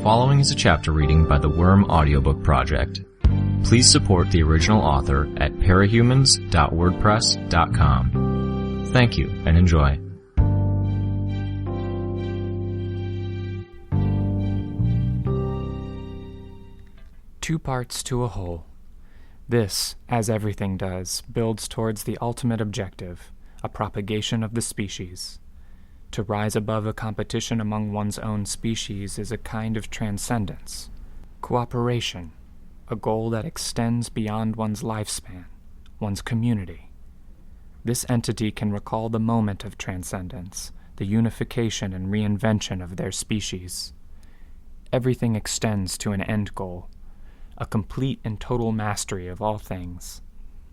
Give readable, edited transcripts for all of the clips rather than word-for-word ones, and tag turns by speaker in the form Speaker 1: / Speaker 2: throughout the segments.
Speaker 1: following is a chapter reading by the Worm Audiobook Project. Please support the original author at parahumans.wordpress.com. Thank you and enjoy.
Speaker 2: Two parts to a whole. This, as everything does, builds towards the ultimate objective, a propagation of the species. To rise above a competition among one's own species is a kind of transcendence, cooperation, a goal that extends beyond one's lifespan, one's community. This entity can recall the moment of transcendence, the unification and reinvention of their species. Everything extends to an end goal, a complete and total mastery of all things.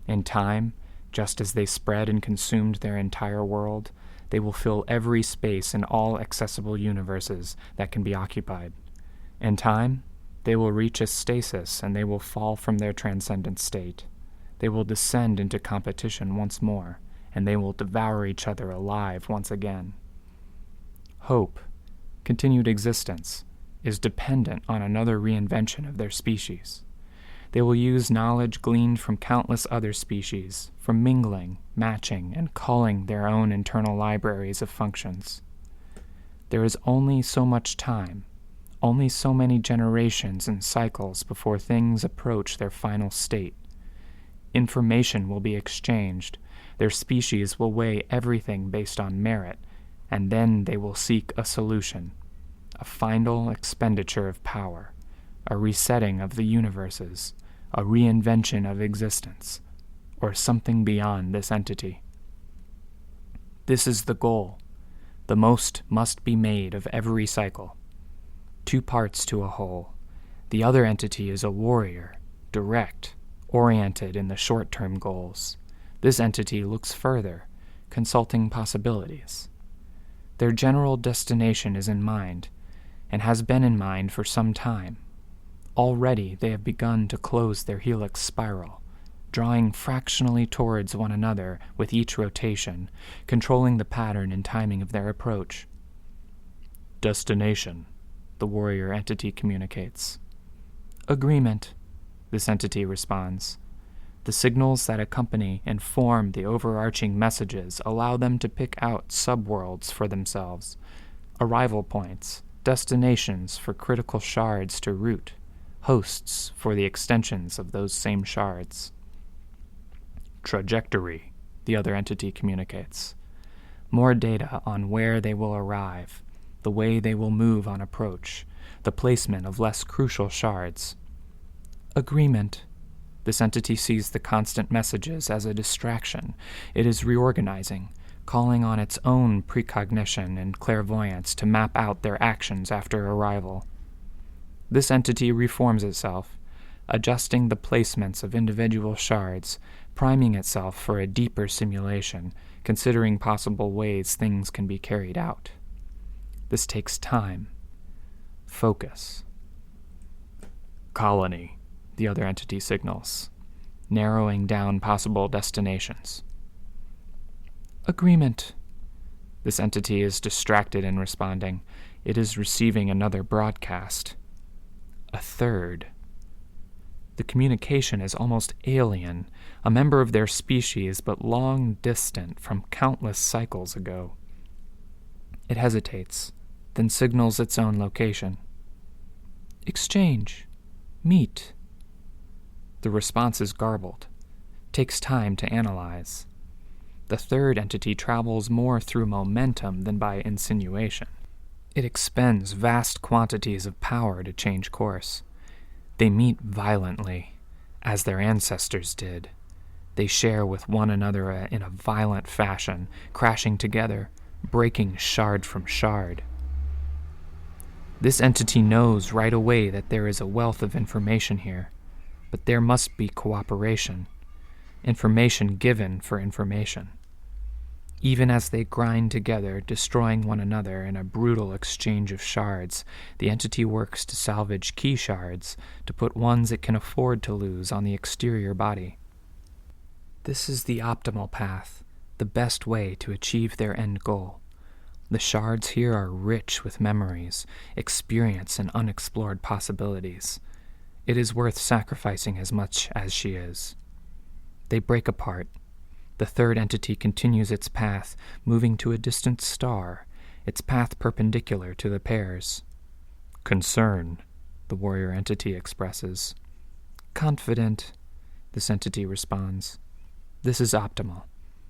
Speaker 2: In time, just as they spread and consumed their entire world, they will fill every space in all accessible universes that can be occupied. In time, they will reach a stasis and they will fall from their transcendent state. They will descend into competition once more, and they will devour each other alive once again. Hope, continued existence, is dependent on another reinvention of their species. They will use knowledge gleaned from countless other species, from mingling, matching, and culling their own internal libraries of functions. There is only so much time, only so many generations and cycles before things approach their final state. Information will be exchanged, their species will weigh everything based on merit, and then they will seek a solution, a final expenditure of power, a resetting of the universes, a reinvention of existence, or something beyond this entity. This is the goal. The most must be made of every cycle. Two parts to a whole. The other entity is a warrior, direct, oriented in the short-term goals. This entity looks further, consulting possibilities. Their general destination is in mind, and has been in mind for some time. Already they have begun to close their helix spiral, drawing fractionally towards one another with each rotation, controlling the pattern and timing of their approach. Destination, the warrior entity communicates. Agreement, this entity responds. The signals that accompany and form the overarching messages allow them to pick out subworlds for themselves, arrival points, destinations for critical shards to root, hosts for the extensions of those same shards. Trajectory, the other entity communicates. More data on where they will arrive, the way they will move on approach, the placement of less crucial shards. Agreement. This entity sees the constant messages as a distraction. It is reorganizing, calling on its own precognition and clairvoyance to map out their actions after arrival. This entity reforms itself, adjusting the placements of individual shards, priming itself for a deeper simulation, considering possible ways things can be carried out. This takes time. Focus. Colony, the other entity signals, narrowing down possible destinations. Agreement. This entity is distracted in responding. It is receiving another broadcast. A third. The communication is almost alien, a member of their species but long distant from countless cycles ago. It hesitates, then signals its own location. Exchange. Meet. The response is garbled, takes time to analyze. The third entity travels more through momentum than by insinuation. It expends vast quantities of power to change course. They meet violently, as their ancestors did. They share with one another in a violent fashion, crashing together, breaking shard from shard. This entity knows right away that there is a wealth of information here, but there must be cooperation, information given for information. Even as they grind together, destroying one another in a brutal exchange of shards, the entity works to salvage key shards, to put ones it can afford to lose on the exterior body. This is the optimal path, the best way to achieve their end goal. The shards here are rich with memories, experience, and unexplored possibilities. It is worth sacrificing as much as she is. They break apart. The third entity continues its path, moving to a distant star, its path perpendicular to the pairs. "Concern," the warrior entity expresses. "Confident," this entity responds. This is optimal.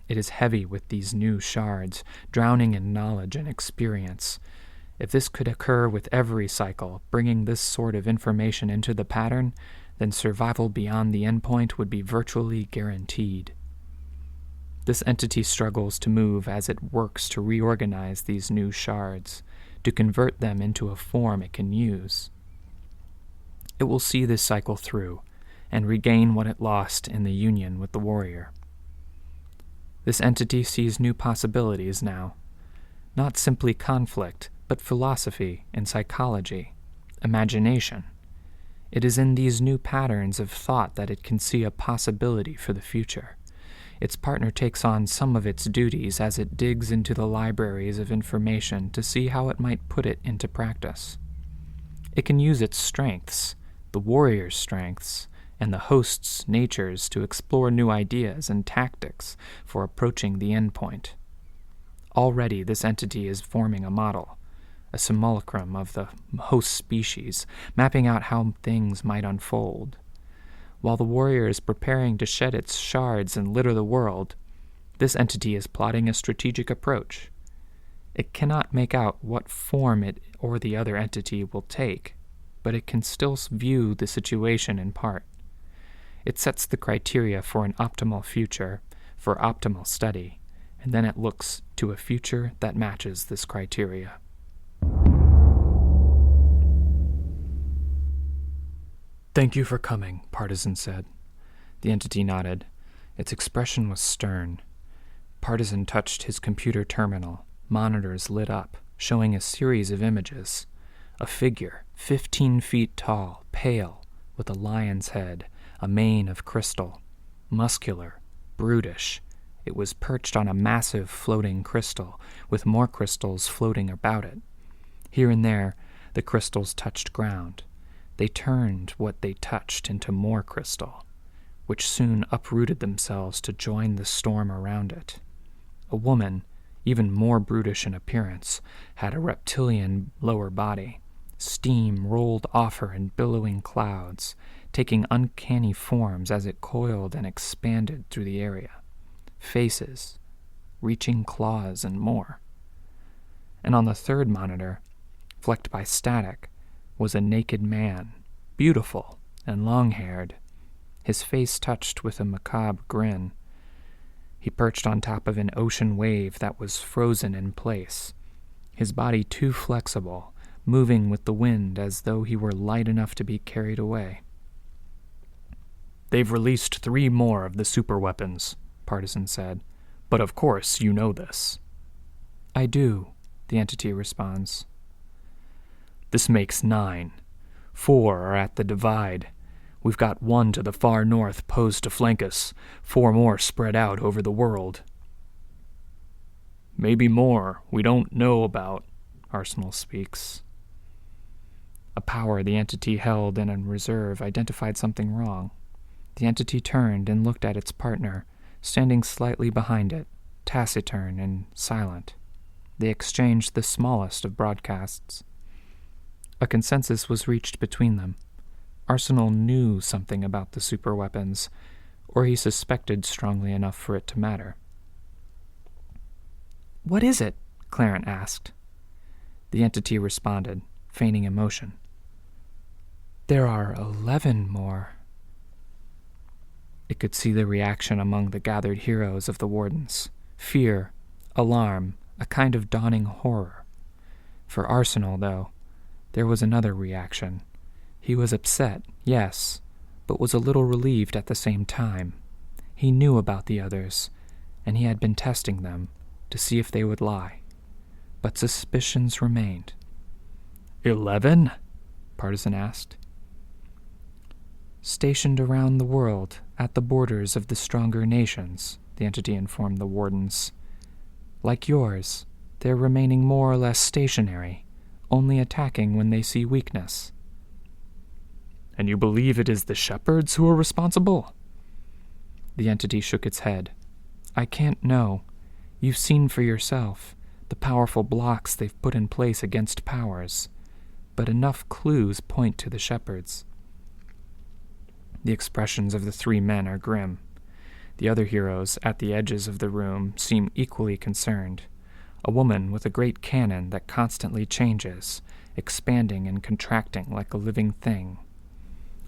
Speaker 2: It is heavy with these new shards, drowning in knowledge and experience. If this could occur with every cycle, bringing this sort of information into the pattern, then survival beyond the endpoint would be virtually guaranteed. This entity struggles to move as it works to reorganize these new shards, to convert them into a form it can use. It will see this cycle through, and regain what it lost in the union with the warrior. This entity sees new possibilities now. Not simply conflict, but philosophy and psychology, imagination. It is in these new patterns of thought that it can see a possibility for the future. Its partner takes on some of its duties as it digs into the libraries of information to see how it might put it into practice. It can use its strengths, the warrior's strengths, and the host's natures to explore new ideas and tactics for approaching the endpoint. Already this entity is forming a model, a simulacrum of the host species, mapping out how things might unfold. While the warrior is preparing to shed its shards and litter the world, this entity is plotting a strategic approach. It cannot make out what form it or the other entity will take, but it can still view the situation in part. It sets the criteria for an optimal future, for optimal study, and then it looks to a future that matches this criteria. "Thank you for coming," Partisan said. The entity nodded. Its expression was stern. Partisan touched his computer terminal. Monitors lit up, showing a series of images. A figure, 15 feet tall, pale, with a lion's head, a mane of crystal. Muscular, brutish. It was perched on a massive floating crystal, with more crystals floating about it. Here and there, the crystals touched ground. They turned what they touched into more crystal, which soon uprooted themselves to join the storm around it. A woman, even more brutish in appearance, had a reptilian lower body. Steam rolled off her in billowing clouds, taking uncanny forms as it coiled and expanded through the area. Faces, reaching claws, and more. And on the third monitor, flecked by static, was a naked man, beautiful and long-haired, his face touched with a macabre grin. He perched on top of an ocean wave that was frozen in place, his body too flexible, moving with the wind as though he were light enough to be carried away. "They've released 3 more of the superweapons," Partisan said. "But of course you know this." "I do," the entity responds. "This makes 9. 4 are at the divide. We've got 1 to the far north posed to flank us, 4 more spread out over the world." "Maybe more we don't know about," Arsenal speaks. A power the entity held in reserve identified something wrong. The entity turned and looked at its partner, standing slightly behind it, taciturn and silent. They exchanged the smallest of broadcasts. A consensus was reached between them. Arsenal knew something about the superweapons, or he suspected strongly enough for it to matter. "What is it?" Clarence asked. The entity responded, feigning emotion. "There are 11 more." It could see the reaction among the gathered heroes of the Wardens. Fear, alarm, a kind of dawning horror. For Arsenal, though, there was another reaction. He was upset, yes, but was a little relieved at the same time. He knew about the others, and he had been testing them to see if they would lie. But suspicions remained. 11? Partisan asked. "Stationed around the world, at the borders of the stronger nations," the entity informed the Wardens. "Like yours, They're remaining more or less stationary, only attacking when they see weakness.
Speaker 3: And you believe it is the shepherds who are responsible?
Speaker 2: The entity shook its head. I can't know. You've seen for yourself the powerful blocks they've put in place against powers, but enough clues point to the shepherds. The expressions of the three men are grim. The other heroes at the edges of the room seem equally concerned. A woman with a great cannon that constantly changes, expanding and contracting like a living thing.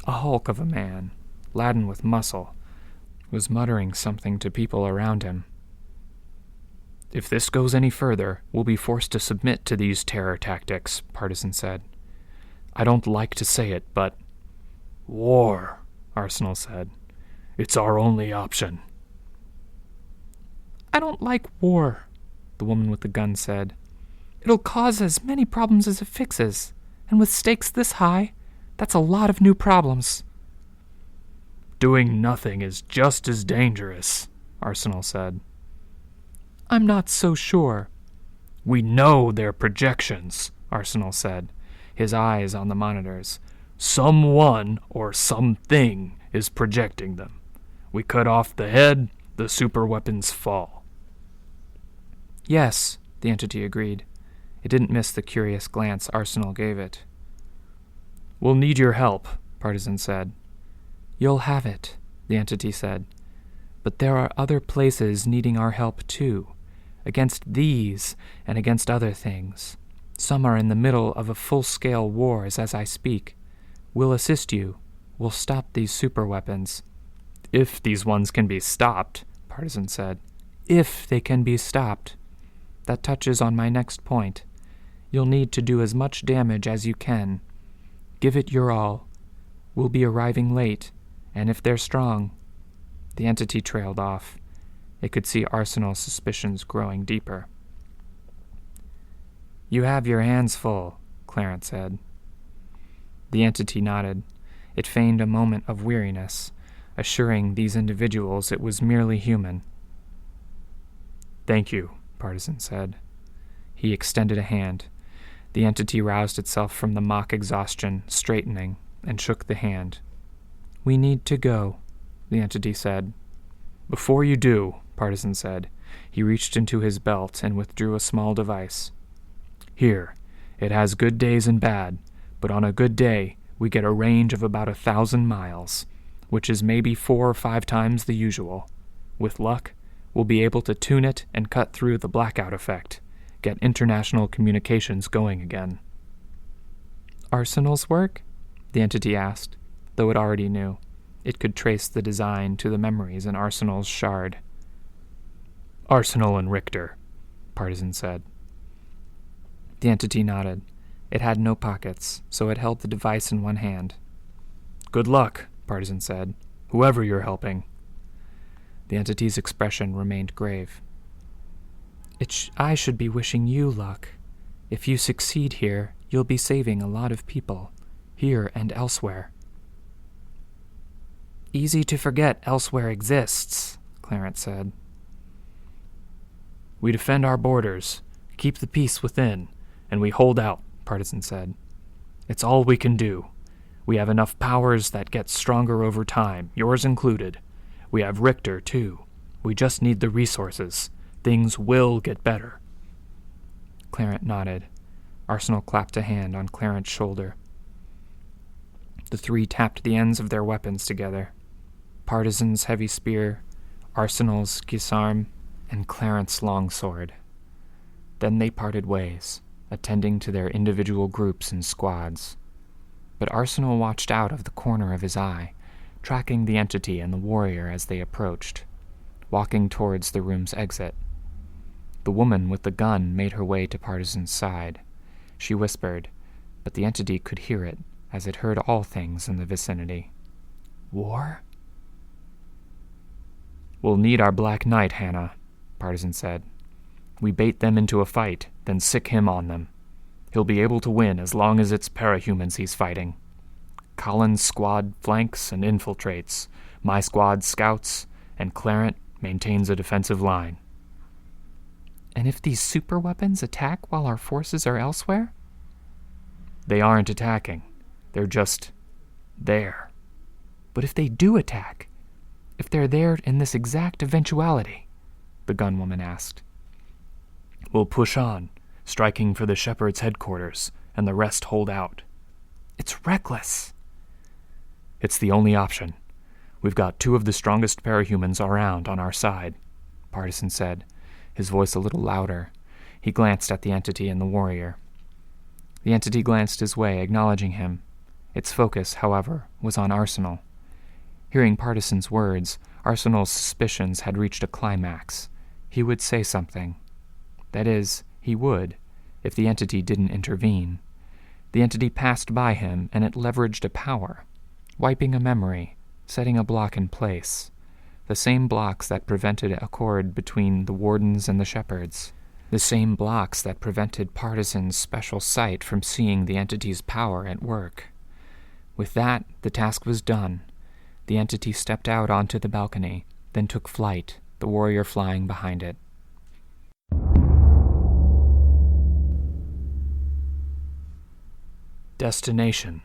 Speaker 2: A hulk of a man, laden with muscle, was muttering something to people around him.
Speaker 3: If this goes any further, we'll be forced to submit to these terror tactics, Partisan said. I don't like to say it, but... War, Arsenal said. It's our only option.
Speaker 2: I don't like war, the woman with the gun said. It'll cause as many problems as it fixes, and with stakes this high, that's a lot of new problems.
Speaker 3: Doing nothing is just as dangerous, Arsenal said.
Speaker 2: I'm not so sure.
Speaker 3: We know they're projections, Arsenal said, his eyes on the monitors. Someone or something is projecting them. We cut off the head, the super weapons fall.
Speaker 2: Yes, the entity agreed. It didn't miss the curious glance Arsenal gave it.
Speaker 3: We'll need your help, Partisan said.
Speaker 2: You'll have it, the entity said. But there are other places needing our help too, against these and against other things. Some are in the middle of a full-scale wars as I speak. We'll assist you. We'll stop these superweapons.
Speaker 3: If these ones can be stopped, Partisan said.
Speaker 2: If they can be stopped. That touches on my next point. You'll need to do as much damage as you can. Give it your all. We'll be arriving late, and if they're strong... The entity trailed off. It could see Arsenal's suspicions growing deeper. You have your hands full, Clarence said. The entity nodded. It feigned a moment of weariness, assuring these individuals it was merely human.
Speaker 3: Thank you, Partisan said.
Speaker 2: He extended a hand. The entity roused itself from the mock exhaustion, straightening, and shook the hand. We need to go, the entity said.
Speaker 3: Before you do, Partisan said. He reached into his belt and withdrew a small device. Here, it has good days and bad, but on a good day, we get a range of about 1,000 miles, which is maybe 4 or 5 times the usual. With luck, we'll be able to tune it and cut through the blackout effect, get international communications going again.
Speaker 2: Arsenal's work? The entity asked, though it already knew. It could trace the design to the memories in Arsenal's shard.
Speaker 3: Arsenal and Richter, Partisan said.
Speaker 2: The entity nodded. It had no pockets, so it held the device in one hand.
Speaker 3: Good luck, Partisan said, whoever you're helping.
Speaker 2: The entity's expression remained grave. I should be wishing you luck. If you succeed here, you'll be saving a lot of people, here and elsewhere. Easy to forget elsewhere exists, Clarence said.
Speaker 3: We defend our borders, keep the peace within, and we hold out, Partisan said. It's all we can do. We have enough powers that get stronger over time, yours included. We have Richter, too. We just need the resources. Things will get better.
Speaker 2: Clarence nodded. Arsenal clapped a hand on Clarence's shoulder. The three tapped the ends of their weapons together. Partisan's heavy spear, Arsenal's gisarm, and Clarence's longsword. Then they parted ways, attending to their individual groups and squads. But Arsenal watched out of the corner of his eye, tracking the entity and the warrior as they approached, walking towards the room's exit. The woman with the gun made her way to Partisan's side. She whispered, but the entity could hear it, as it heard all things in the vicinity. War?
Speaker 3: We'll need our Black Knight, Hannah, Partisan said. We bait them into a fight, then sick him on them. He'll be able to win as long as it's parahumans he's fighting. Colin's squad flanks and infiltrates. My squad scouts, and Clarence maintains a defensive line.
Speaker 2: And if these superweapons attack while our forces are elsewhere?
Speaker 3: They aren't attacking. They're just there.
Speaker 2: But if they do attack, if they're there in this exact eventuality, the gunwoman asked.
Speaker 3: We'll push on, striking for the Shepherd's headquarters, and the rest hold out.
Speaker 2: It's reckless.
Speaker 3: It's the only option. We've got 2 of the strongest parahumans around on our side, Partisan said, his voice a little louder. He glanced at the entity and the warrior. The entity glanced his way, acknowledging him. Its focus, however, was on Arsenal. Hearing Partisan's words, Arsenal's suspicions had reached a climax. He would say something. That is, he would, if the entity didn't intervene. The entity passed by him, and it leveraged a power, wiping a memory, setting a block in place. The same blocks that prevented accord between the Wardens and the Shepherds. The same blocks that prevented Partisan's special sight from seeing the entity's power at work. With that, the task was done. The entity stepped out onto the balcony, then took flight, the warrior flying behind it. Destination,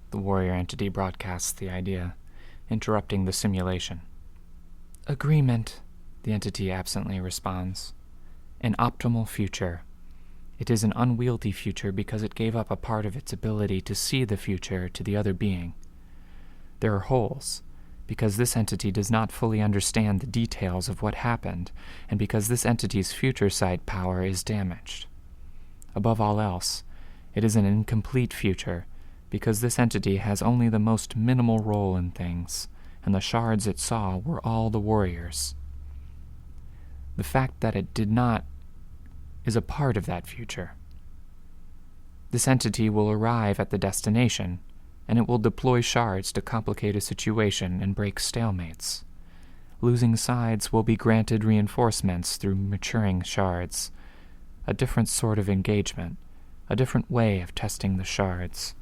Speaker 3: the warrior entity broadcasts the idea, interrupting the simulation. Agreement, the entity absently responds. An optimal future. It is an unwieldy future because it gave up a part of its ability to see the future to the other being. There are holes, because this entity does not fully understand the details of what happened, and because this entity's future sight power is damaged. Above all else, it is an incomplete future, because this entity has only the most minimal role in things, and the shards it saw were all the warriors. The fact that it did not is a part of that future. This entity will arrive at the destination, and it will deploy shards to complicate a situation and break stalemates. Losing sides will be granted reinforcements through maturing shards, a different sort of engagement, a different way of testing the shards.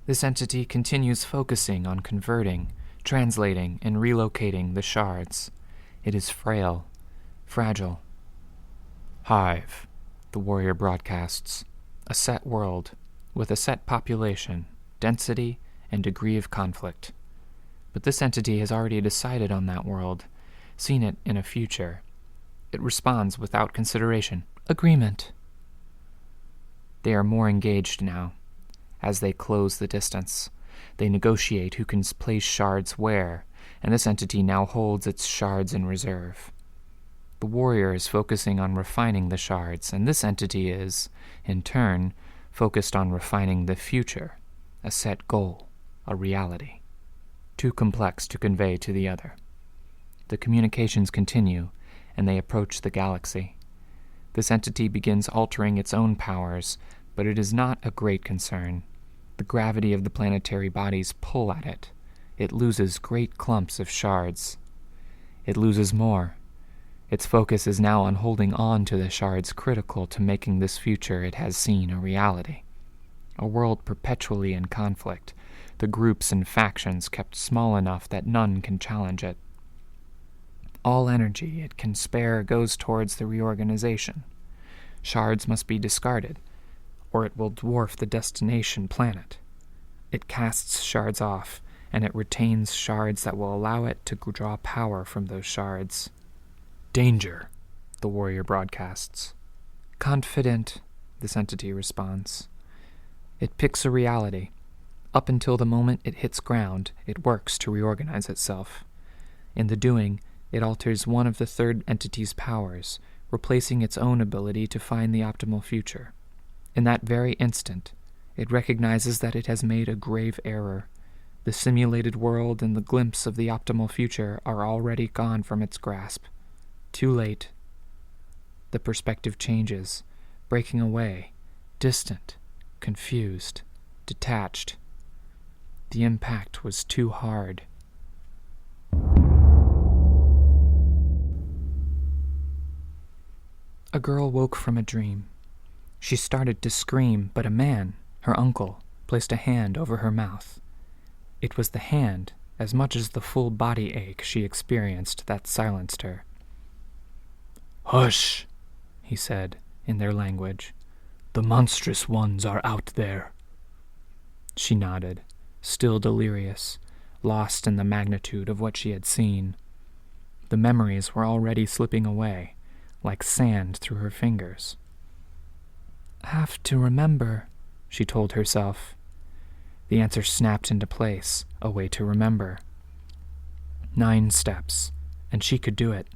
Speaker 3: This entity continues focusing on converting, translating, and relocating the shards. It is frail, fragile. Hive, the warrior broadcasts, a set world, with a set population, density, and degree of conflict. But this entity has already decided on that world, seen it in a future. It responds without consideration. Agreement. They are more engaged now. As they close the distance, they negotiate who can place shards where, and this entity now holds its shards in reserve. The warrior is focusing on refining the shards, and this entity is, in turn, focused on refining the future, a set goal, a reality, too complex to convey to the other. The communications continue, and they approach the galaxy. This entity begins altering its own powers, but it is not a great concern. The gravity of the planetary bodies pull at it. It loses great clumps of shards. It loses more. Its focus is now on holding on to the shards critical to making this future it has seen a reality. A world perpetually in conflict, the groups and factions kept small enough that none can challenge it. All energy it can spare goes towards the reorganization. Shards must be discarded, or it will dwarf the destination planet. It casts shards off, and it retains shards that will allow it to draw power from those shards. Danger, the warrior broadcasts. Confident, this entity responds. It picks a reality. Up until the moment it hits ground, it works to reorganize itself. In the doing, it alters one of the third entity's powers, replacing its own ability to find the optimal future. In that very instant, it recognizes that it has made a grave error. The simulated world and the glimpse of the optimal future are already gone from its grasp. Too late. The perspective changes, breaking away, distant, confused, detached. The impact was too hard. A girl woke from a dream. She started to scream, but a man, her uncle, placed a hand over her mouth. It was the hand, as much as the full body ache she experienced, that silenced her. "Hush," he said, in their language. "The monstrous ones are out there." She nodded, still delirious, lost in the magnitude of what she had seen. The memories were already slipping away, like sand through her fingers. "Have to remember," she told herself. The answer snapped into place, a way to remember. 9 steps, and she could do it.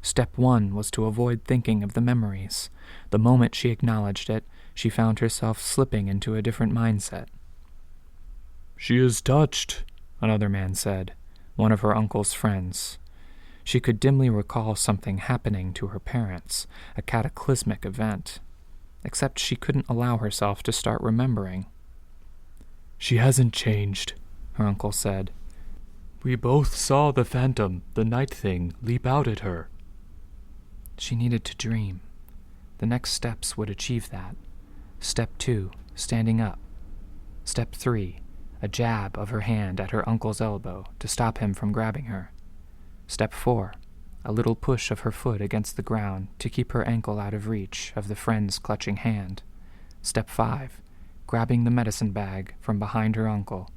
Speaker 3: Step 1 was to avoid thinking of the memories. The moment she acknowledged it, she found herself slipping into a different mindset. "She is touched," another man said, one of her uncle's friends. She could dimly recall something happening to her parents, a cataclysmic event, except she couldn't allow herself to start remembering. "She hasn't changed," her uncle said. "We both saw the phantom, the night thing, leap out at her." She needed to dream. The next steps would achieve that. Step 2, standing up. Step 3, a jab of her hand at her uncle's elbow to stop him from grabbing her. Step 4, a little push of her foot against the ground to keep her ankle out of reach of the friend's clutching hand. Step 5, grabbing the medicine bag from behind her uncle.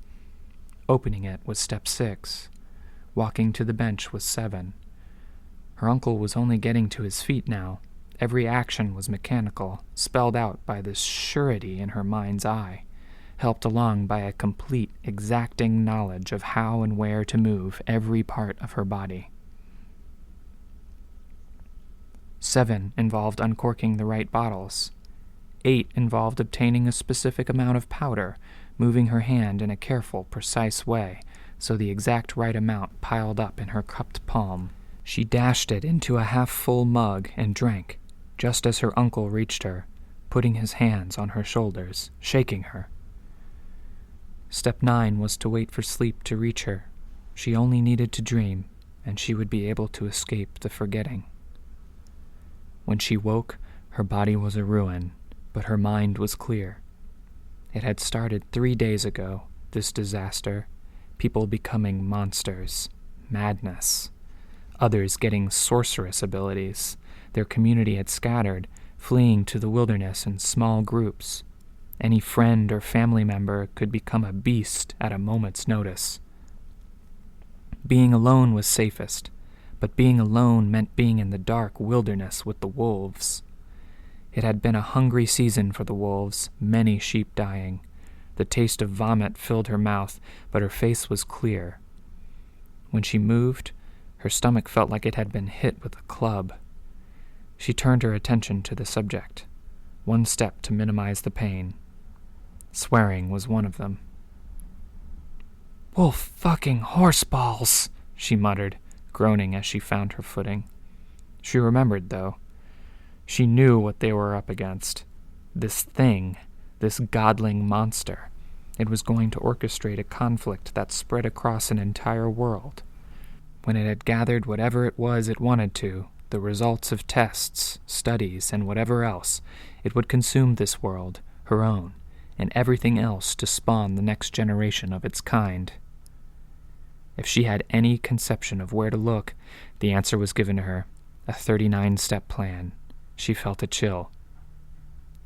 Speaker 3: Opening it was step 6. Walking to the bench was 7. Her uncle was only getting to his feet now. Every action was mechanical, spelled out by this surety in her mind's eye, helped along by a complete, exacting knowledge of how and where to move every part of her body. 7 involved uncorking the right bottles. 8 involved obtaining a specific amount of powder, moving her hand in a careful, precise way, so the exact right amount piled up in her cupped palm. She dashed it into a half-full mug and drank, just as her uncle reached her, putting his hands on her shoulders, shaking her. Step 9 was to wait for sleep to reach her. She only needed to dream, and she would be able to escape the forgetting. When she woke, her body was a ruin, but her mind was clear. It had started 3 days ago, this disaster, people becoming monsters, madness. Others getting sorceress abilities. Their community had scattered, fleeing to the wilderness in small groups. Any friend or family member could become a beast at a moment's notice. Being alone was safest, but being alone meant being in the dark wilderness with the wolves. It had been a hungry season for the wolves, many sheep dying. The taste of vomit filled her mouth, but her face was clear. When she moved, her stomach felt like it had been hit with a club. She turned her attention to the subject, one step to minimize the pain. Swearing was one of them. "Wolf fucking horseballs," she muttered, groaning as she found her footing. She remembered, though. She knew what they were up against. This thing, this godling monster. It was going to orchestrate a conflict that spread across an entire world. When it had gathered whatever it was it wanted to, the results of tests, studies, and whatever else, it would consume this world, her own, and everything else to spawn the next generation of its kind. If she had any conception of where to look, the answer was given to her, a 39-step plan. She felt a chill.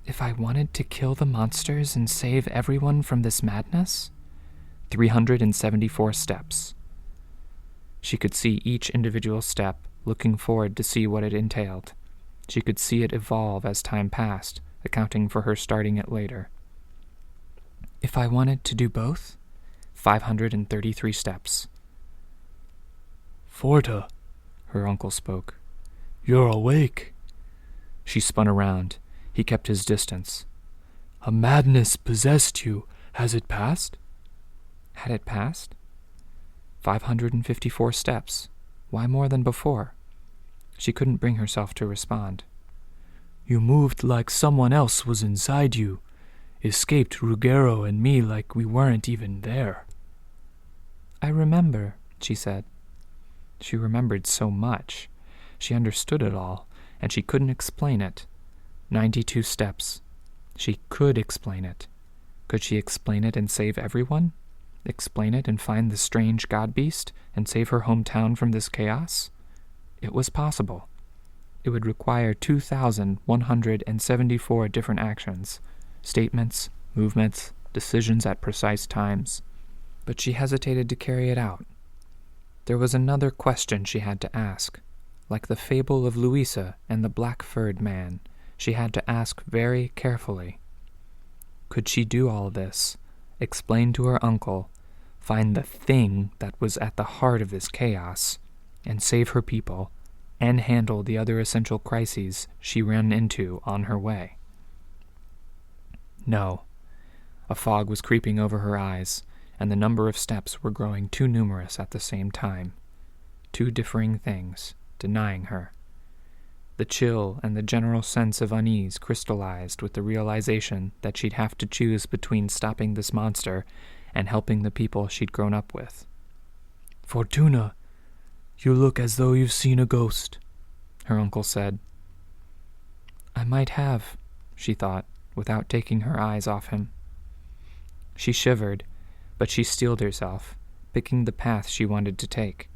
Speaker 3: If I wanted to kill the monsters and save everyone from this madness? 374 steps. She could see each individual step, looking forward to see what it entailed. She could see it evolve as time passed, accounting for her starting it later. If I wanted to do both? 533 steps. "Forta," her uncle spoke. "You're awake." She spun around. He kept his distance. "A madness possessed you. Has it passed?" Had it passed? 554 steps. Why more than before? She couldn't bring herself to respond. "You moved like someone else was inside you. Escaped Ruggero and me like we weren't even there." "I remember," she said. She remembered so much. She understood it all, and she couldn't explain it. 92 steps. She could explain it. Could she explain it and save everyone? Explain it and find the strange god beast and save her hometown from this chaos? It was possible.
Speaker 2: it would require 2,174 different actions, statements, movements, decisions at precise times. But she hesitated to carry it out. There was another question she had to ask. Like the fable of Louisa and the black-furred man, she had to ask very carefully. Could she do all this, explain to her uncle, find the thing that was at the heart of this chaos, and save her people, and handle the other essential crises she ran into on her way? No. A fog was creeping over her eyes, and the number of steps were growing too numerous at the same time. Two differing things, denying her. The chill and the general sense of unease crystallized with the realization that she'd have to choose between stopping this monster and helping the people she'd grown up with.
Speaker 3: "Fortuna, you look as though you've seen a ghost," her uncle said.
Speaker 2: I might have, she thought, without taking her eyes off him. She shivered, but she steeled herself, picking the path she wanted to take.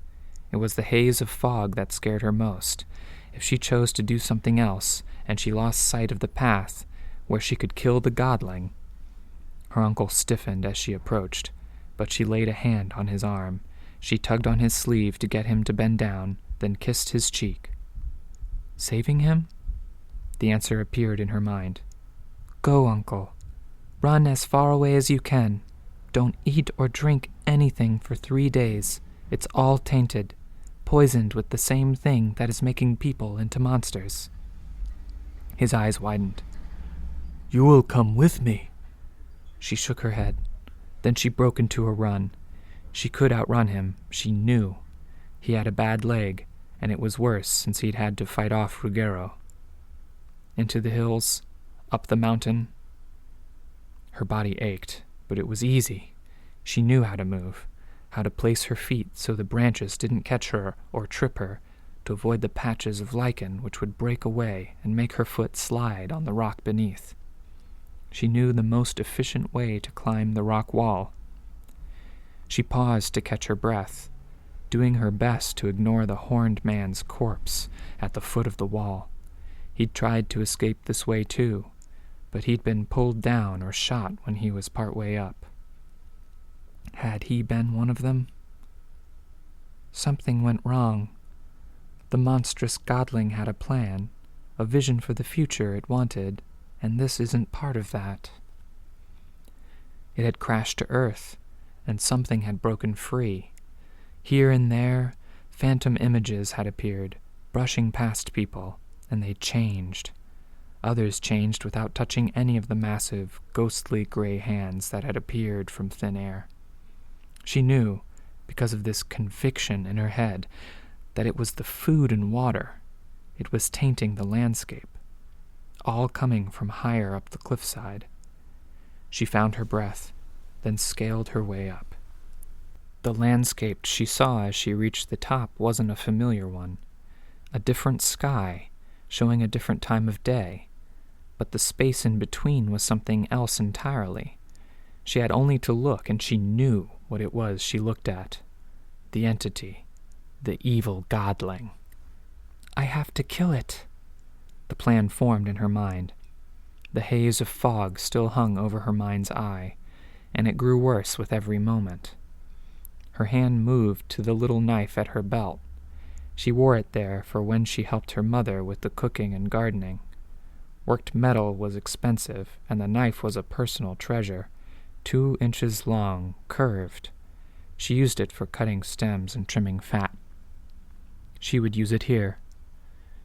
Speaker 2: It was the haze of fog that scared her most. If she chose to do something else, and she lost sight of the path where she could kill the godling. Her uncle stiffened as she approached, but she laid a hand on his arm. She tugged on his sleeve to get him to bend down, then kissed his cheek. Saving him? The answer appeared in her mind. Go, uncle. Run as far away as you can. Don't eat or drink anything for 3 days. It's all tainted, poisoned with the same thing that is making people into monsters. His eyes widened.
Speaker 3: You will come with me.
Speaker 2: She shook her head. Then she broke into a run. She could outrun him, she knew. He had a bad leg, and it was worse since he'd had to fight off Ruggiero. Into the hills, up the mountain. Her body ached, but it was easy. She knew how to move, how to place her feet so the branches didn't catch her or trip her, to avoid the patches of lichen which would break away and make her foot slide on the rock beneath. She knew the most efficient way to climb the rock wall. She paused to catch her breath, doing her best to ignore the horned man's corpse at the foot of the wall. He'd tried to escape this way too, but he'd been pulled down or shot when he was part way up. Had he been one of them? Something went wrong. The monstrous godling had a plan, a vision for the future it wanted, and this isn't part of that. It had crashed to Earth, and something had broken free. Here and there, phantom images had appeared, brushing past people, and they changed. Others changed without touching any of the massive, ghostly gray hands that had appeared from thin air. She knew, because of this conviction in her head, that it was the food and water. It was tainting the landscape, all coming from higher up the cliffside. She found her breath, then scaled her way up. The landscape she saw as she reached the top wasn't a familiar one. A different sky, showing a different time of day, but the space in between was something else entirely. She had only to look, and she knew what it was she looked at. The entity, the evil godling. I have to kill it. The plan formed in her mind. The haze of fog still hung over her mind's eye, and it grew worse with every moment. Her hand moved to the little knife at her belt. She wore it there for when she helped her mother with the cooking and gardening. Worked metal was expensive, and the knife was a personal treasure, 2 inches long, curved. She used it for cutting stems and trimming fat. She would use it here.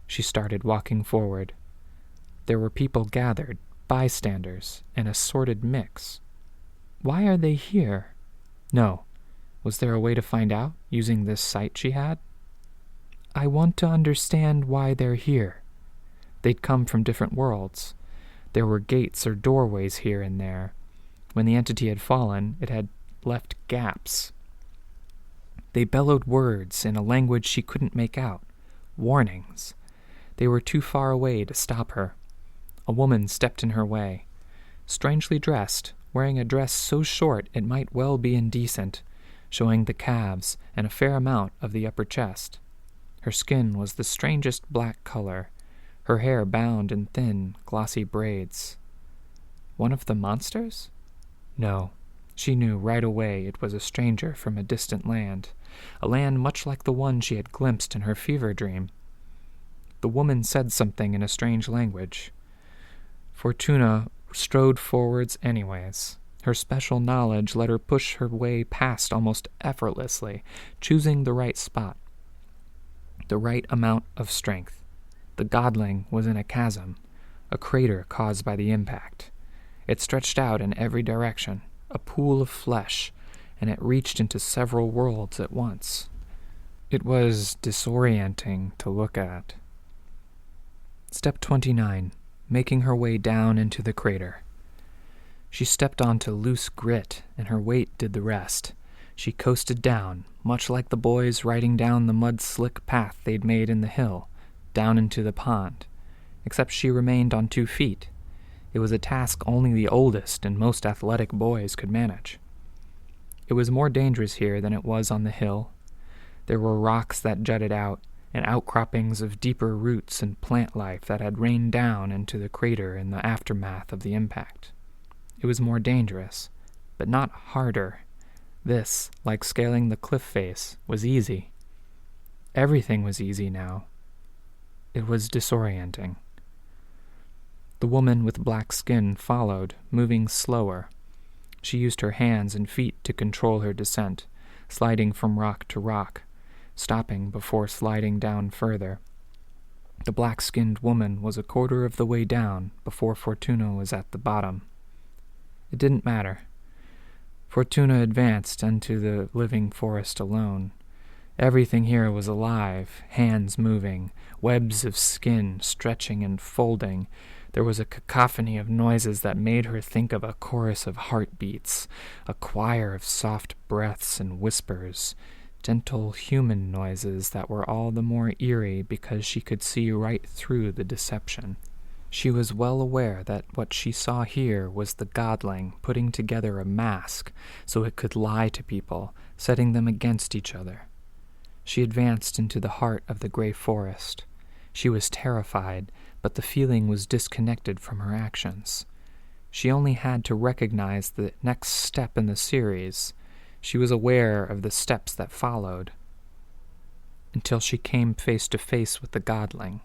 Speaker 2: She started walking forward. There were people gathered, bystanders, an assorted mix. Why are they here? No. Was there a way to find out, using this sight she had? I want to understand why they're here. They'd come from different worlds. There were gates or doorways here and there. When the entity had fallen, it had left gaps. They bellowed words in a language she couldn't make out, warnings. They were too far away to stop her. A woman stepped in her way, strangely dressed, wearing a dress so short it might well be indecent, showing the calves and a fair amount of the upper chest. Her skin was the strangest black color, her hair bound in thin, glossy braids. One of the monsters? No, she knew right away it was a stranger from a distant land, a land much like the one she had glimpsed in her fever dream. The woman said something in a strange language. Fortuna strode forwards anyways. Her special knowledge let her push her way past almost effortlessly, choosing the right spot, the right amount of strength. The godling was in a chasm, a crater caused by the impact. It stretched out in every direction, a pool of flesh, and it reached into several worlds at once. It was disorienting to look at. Step 29, making her way down into the crater. She stepped onto loose grit, and her weight did the rest. She coasted down, much like the boys riding down the mud-slick path they'd made in the hill, down into the pond, except she remained on 2 feet. It was a task only the oldest and most athletic boys could manage. It was more dangerous here than it was on the hill. There were rocks that jutted out, and outcroppings of deeper roots and plant life that had rained down into the crater in the aftermath of the impact. It was more dangerous, but not harder. This, like scaling the cliff face, was easy. Everything was easy now. It was disorienting. The woman with black skin followed, moving slower. She used her hands and feet to control her descent, sliding from rock to rock, stopping before sliding down further. The black-skinned woman was a quarter of the way down before Fortuna was at the bottom. It didn't matter. Fortuna advanced into the living forest alone. Everything here was alive, hands moving, webs of skin stretching and folding. There was a cacophony of noises that made her think of a chorus of heartbeats, a choir of soft breaths and whispers, gentle human noises that were all the more eerie because she could see right through the deception. She was well aware that what she saw here was the godling putting together a mask so it could lie to people, setting them against each other. She advanced into the heart of the gray forest. She was terrified, but the feeling was disconnected from her actions. She only had to recognize the next step in the series. She was aware of the steps that followed, until she came face to face with the godling.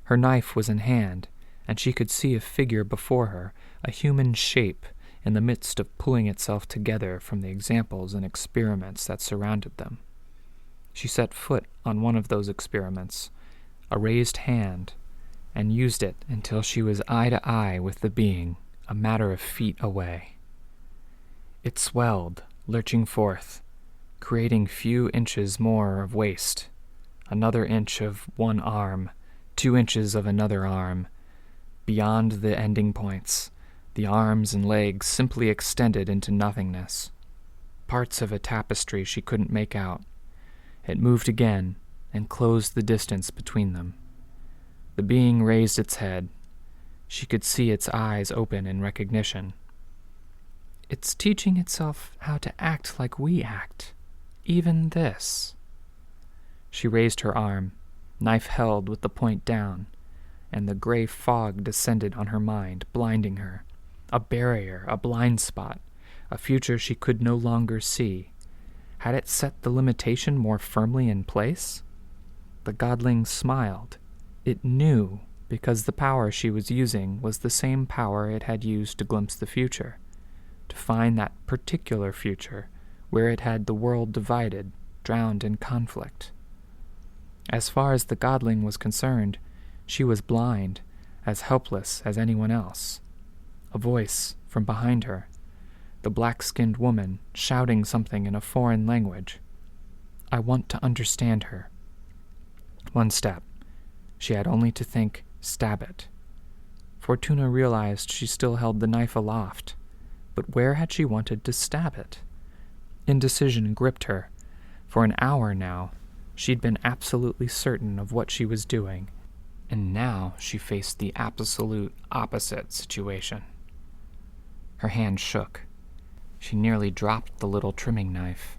Speaker 2: Her knife was in hand, and she could see a figure before her, a human shape, in the midst of pulling itself together from the examples and experiments that surrounded them. She set foot on one of those experiments, a raised hand, and used it until she was eye to eye with the being, a matter of feet away. It swelled, lurching forth, creating few inches more of waist, another inch of one arm, 2 inches of another arm. Beyond the ending points, the arms and legs simply extended into nothingness. Parts of a tapestry she couldn't make out. It moved again and closed the distance between them. The being raised its head. She could see its eyes open in recognition. It's teaching itself how to act like we act. Even this. She raised her arm, knife held with the point down, and the gray fog descended on her mind, blinding her. A barrier, a blind spot, a future she could no longer see. Had it set the limitation more firmly in place? The godling smiled. It knew, because the power she was using was the same power it had used to glimpse the future, to find that particular future where it had the world divided, drowned in conflict. As far as the godling was concerned, she was blind, as helpless as anyone else. A voice from behind her, the black-skinned woman shouting something in a foreign language. I want to understand her. One step. She had only to think, stab it. Fortuna realized she still held the knife aloft, but where had she wanted to stab it? Indecision gripped her. For an hour now, she'd been absolutely certain of what she was doing, and now she faced the absolute opposite situation. Her hand shook. She nearly dropped the little trimming knife.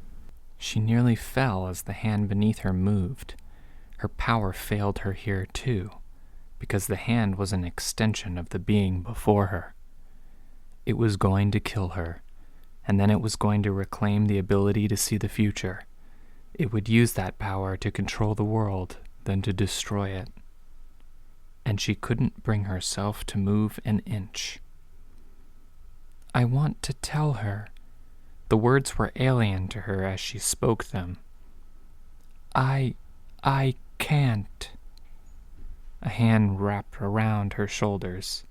Speaker 2: She nearly fell as the hand beneath her moved. Her power failed her here too, because the hand was an extension of the being before her. It was going to kill her, and then it was going to reclaim the ability to see the future. It would use that power to control the world, then to destroy it. And she couldn't bring herself to move an inch. I want to tell her. The words were alien to her as she spoke them. I can't. A hand wrapped around her shoulders.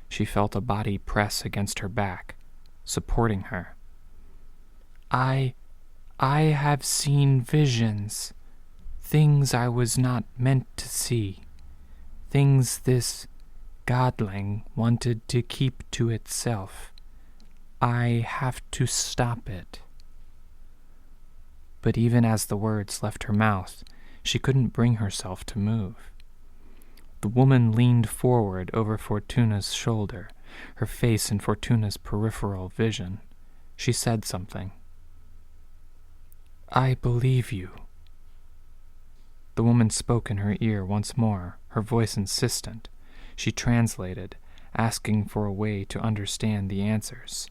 Speaker 2: She felt a body press against her back, supporting her. I have seen visions, things I was not meant to see, things this godling wanted to keep to itself. I have to stop it. But even as the words left her mouth, she couldn't bring herself to move. The woman leaned forward over Fortuna's shoulder, her face in Fortuna's peripheral vision. She said something. I believe you. The woman spoke in her ear once more, her voice insistent. She translated, asking for a way to understand the answers.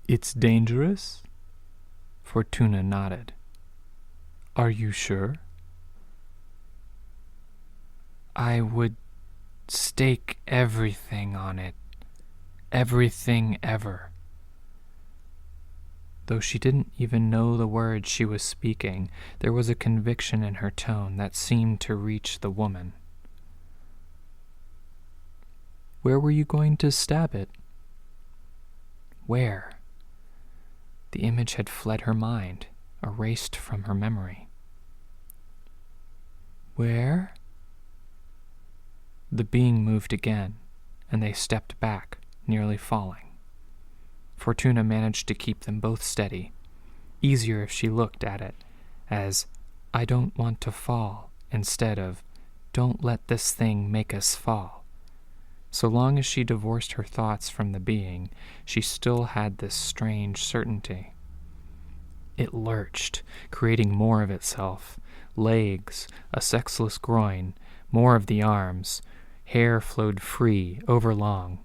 Speaker 2: It's dangerous? Fortuna nodded. Are you sure? I would stake everything on it. Everything ever. Though she didn't even know the words she was speaking, there was a conviction in her tone that seemed to reach the woman. Where were you going to stab it? Where? The image had fled her mind, erased from her memory. Where? The being moved again, and they stepped back, nearly falling. Fortuna managed to keep them both steady. Easier if she looked at it as, I don't want to fall, instead of, don't let this thing make us fall. So long as she divorced her thoughts from the being, she still had this strange certainty. It lurched, creating more of itself. Legs, a sexless groin, more of the arms. Hair flowed free, overlong.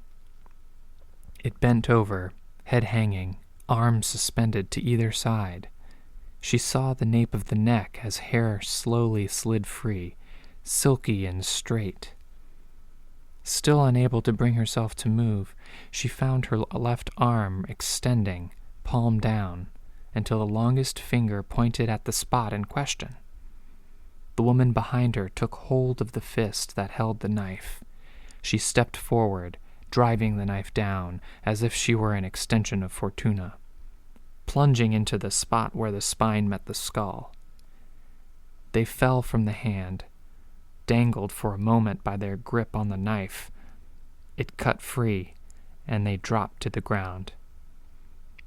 Speaker 2: It bent over, head hanging, arms suspended to either side. She saw the nape of the neck as hair slowly slid free, silky and straight. Still unable to bring herself to move, she found her left arm extending, palm down, until the longest finger pointed at the spot in question. The woman behind her took hold of the fist that held the knife. She stepped forward, driving the knife down, as if she were an extension of Fortuna, plunging into the spot where the spine met the skull. They fell from the hand, dangled for a moment by their grip on the knife. It cut free, and they dropped to the ground.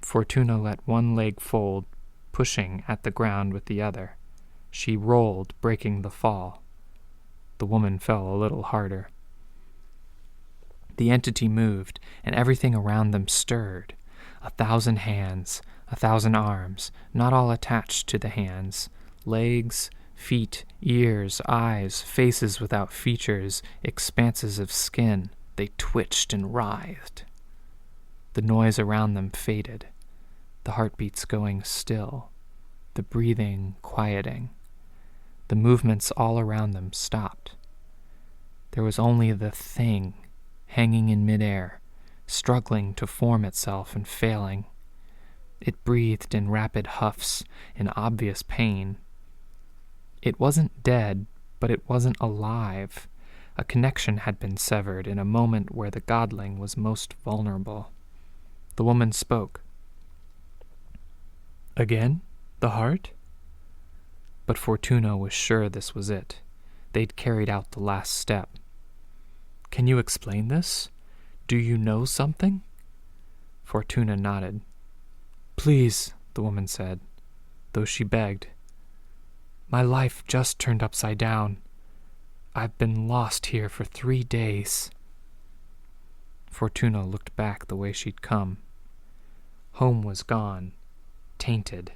Speaker 2: Fortuna let one leg fold, pushing at the ground with the other. She rolled, breaking the fall. The woman fell a little harder. The entity moved, and everything around them stirred. 1,000 hands, 1,000 arms, not all attached to the hands. Legs, feet, ears, eyes, faces without features, expanses of skin. They twitched and writhed. The noise around them faded, the heartbeats going still, the breathing quieting. The movements all around them stopped. There was only the thing hanging in midair, struggling to form itself and failing. It breathed in rapid huffs, in obvious pain. It wasn't dead, but it wasn't alive. A connection had been severed in a moment where the godling was most vulnerable. The woman spoke. Again? The heart? But Fortuna was sure this was it. They'd carried out the last step. Can you explain this? Do you know something? Fortuna nodded. Please, the woman said, though she begged. My life just turned upside down. I've been lost here for 3 days. Fortuna looked back the way she'd come. Home was gone, tainted.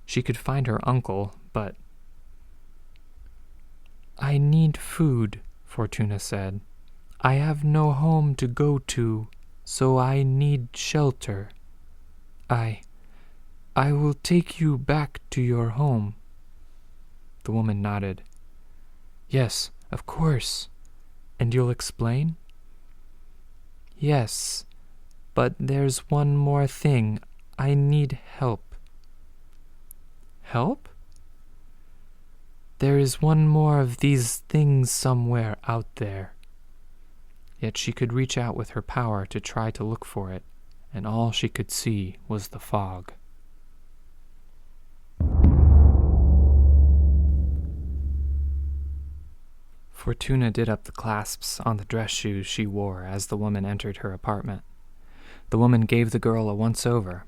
Speaker 2: She could find her uncle, but... "I need food," Fortuna said. "I have no home to go to, so I need shelter. I will take you back to your home." The woman nodded. "Yes, of course. And you'll explain?" "Yes, but there's one more thing. I need help." "Help?" "There is one more of these things somewhere out there." Yet she could reach out with her power to try to look for it, and all she could see was the fog. Fortuna did up the clasps on the dress shoes she wore as the woman entered her apartment. The woman gave the girl a once-over.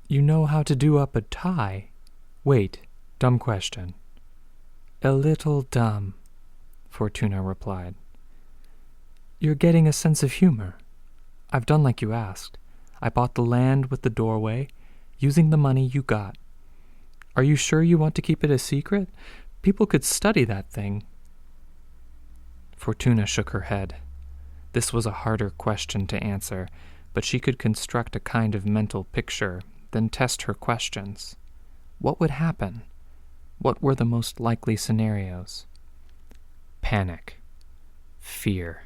Speaker 2: "You know how to do up a tie?" "Wait, dumb question." "A little dumb," Fortuna replied. "You're getting a sense of humor. I've done like you asked. I bought the land with the doorway, using the money you got. Are you sure you want to keep it a secret? People could study that thing." Fortuna shook her head. This was a harder question to answer, but she could construct a kind of mental picture, then test her questions. What would happen? What were the most likely scenarios? Panic. Fear.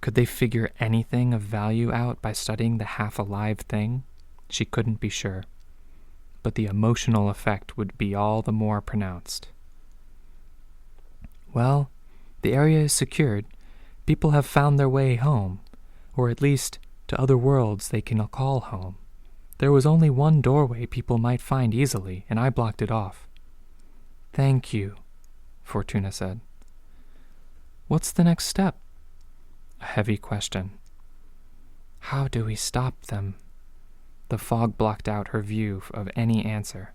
Speaker 2: Could they figure anything of value out by studying the half-alive thing? She couldn't be sure. But the emotional effect would be all the more pronounced. "Well, the area is secured. People have found their way home, or at least to other worlds they can call home. There was only one doorway people might find easily, and I blocked it off." "Thank you," Fortuna said. "What's the next step?" A heavy question. "How do we stop them?" The fog blocked out her view of any answer.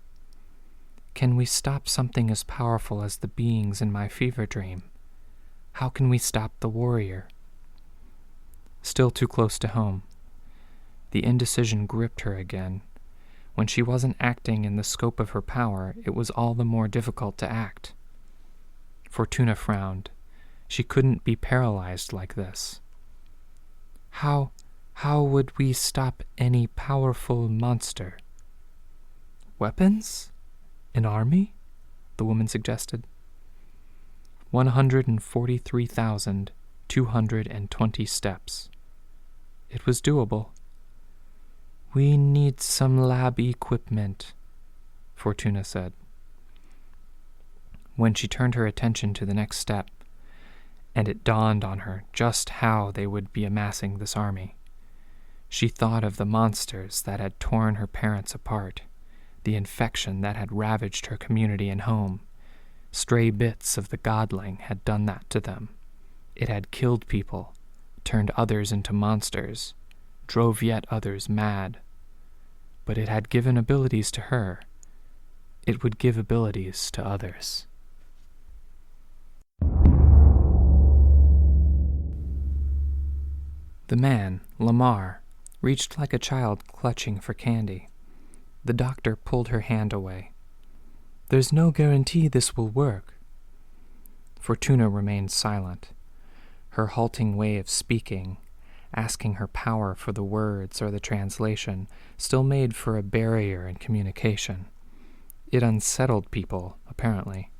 Speaker 2: "Can we stop something as powerful as the beings in my fever dream? How can we stop the warrior?" Still too close to home. The indecision gripped her again. When she wasn't acting in the scope of her power, it was all the more difficult to act. Fortuna frowned. She couldn't be paralyzed like this. How would we stop any powerful monster?" "Weapons? An army?" the woman suggested. 143,220 steps. It was doable. "We need some lab equipment," Fortuna said. When she turned her attention to the next step, and it dawned on her just how they would be amassing this army, she thought of the monsters that had torn her parents apart, the infection that had ravaged her community and home. Stray bits of the godling had done that to them. It had killed people, turned others into monsters, drove yet others mad. But it had given abilities to her. It would give abilities to others. The man, Lamar, reached like a child clutching for candy. The doctor pulled her hand away. "There's no guarantee this will work." Fortuna remained silent. Her halting way of speaking, asking her power for the words or the translation, still made for a barrier in communication. It unsettled people, apparently.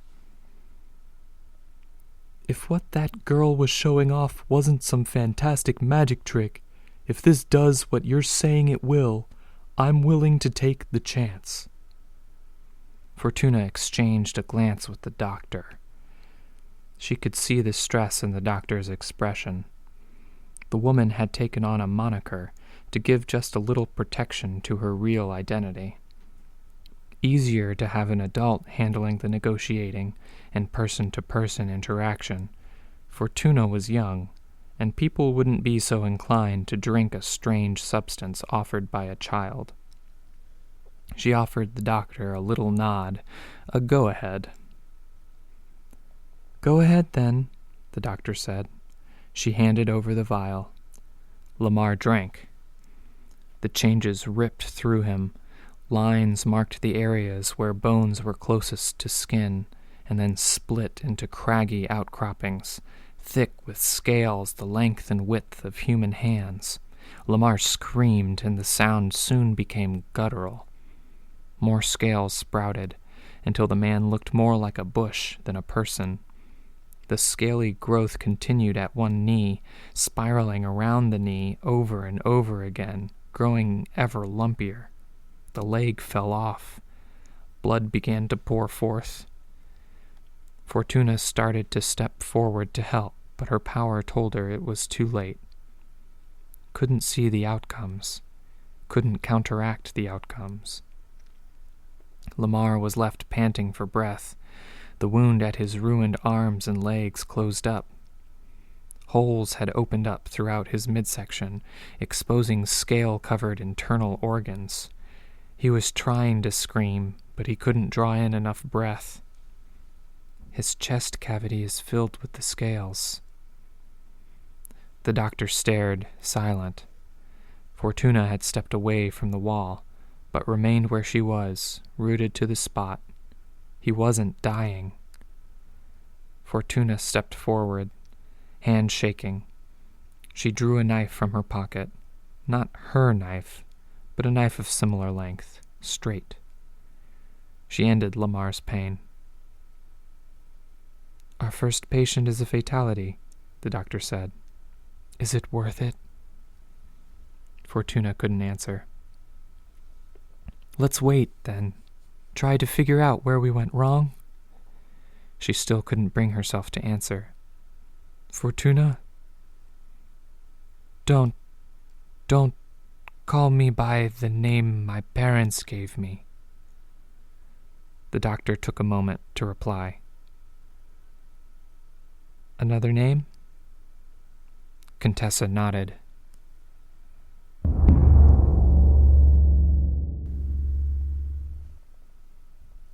Speaker 2: "If what that girl was showing off wasn't some fantastic magic trick, if this does what you're saying it will, I'm willing to take the chance." Fortuna exchanged a glance with the doctor. She could see the stress in the doctor's expression. The woman had taken on a moniker to give just a little protection to her real identity. Easier to have an adult handling the negotiating and person-to-person interaction. Fortuna was young, and people wouldn't be so inclined to drink a strange substance offered by a child. She offered the doctor a little nod, a go-ahead. "Go ahead, then," the doctor said. She handed over the vial. Lamar drank. The changes ripped through him, Lines marked the areas where bones were closest to skin, and then split into craggy outcroppings, thick with scales the length and width of human hands. Lamar screamed, and the sound soon became guttural. More scales sprouted, until the man looked more like a bush than a person. The scaly growth continued at one knee, spiraling around the knee over and over again, growing ever lumpier. The leg fell off. Blood began to pour forth. Fortuna started to step forward to help, but her power told her it was too late. Couldn't see the outcomes. Couldn't counteract the outcomes. Lamar was left panting for breath. The wound at his ruined arms and legs closed up. Holes had opened up throughout his midsection, exposing scale-covered internal organs. He was trying to scream, but he couldn't draw in enough breath. His chest cavity is filled with the scales. The doctor stared, silent. Fortuna had stepped away from the wall, but remained where she was, rooted to the spot. He wasn't dying. Fortuna stepped forward, hand shaking. She drew a knife from her pocket. Not her knife, but a knife of similar length, straight. She ended Lamar's pain. "Our first patient is a fatality," the doctor said. "Is it worth it?" Fortuna couldn't answer. "Let's wait, then. Try to figure out where we went wrong?" She still couldn't bring herself to answer. "Fortuna? Don't call me by the name my parents gave me." The doctor took a moment to reply. "Another name?" Contessa nodded.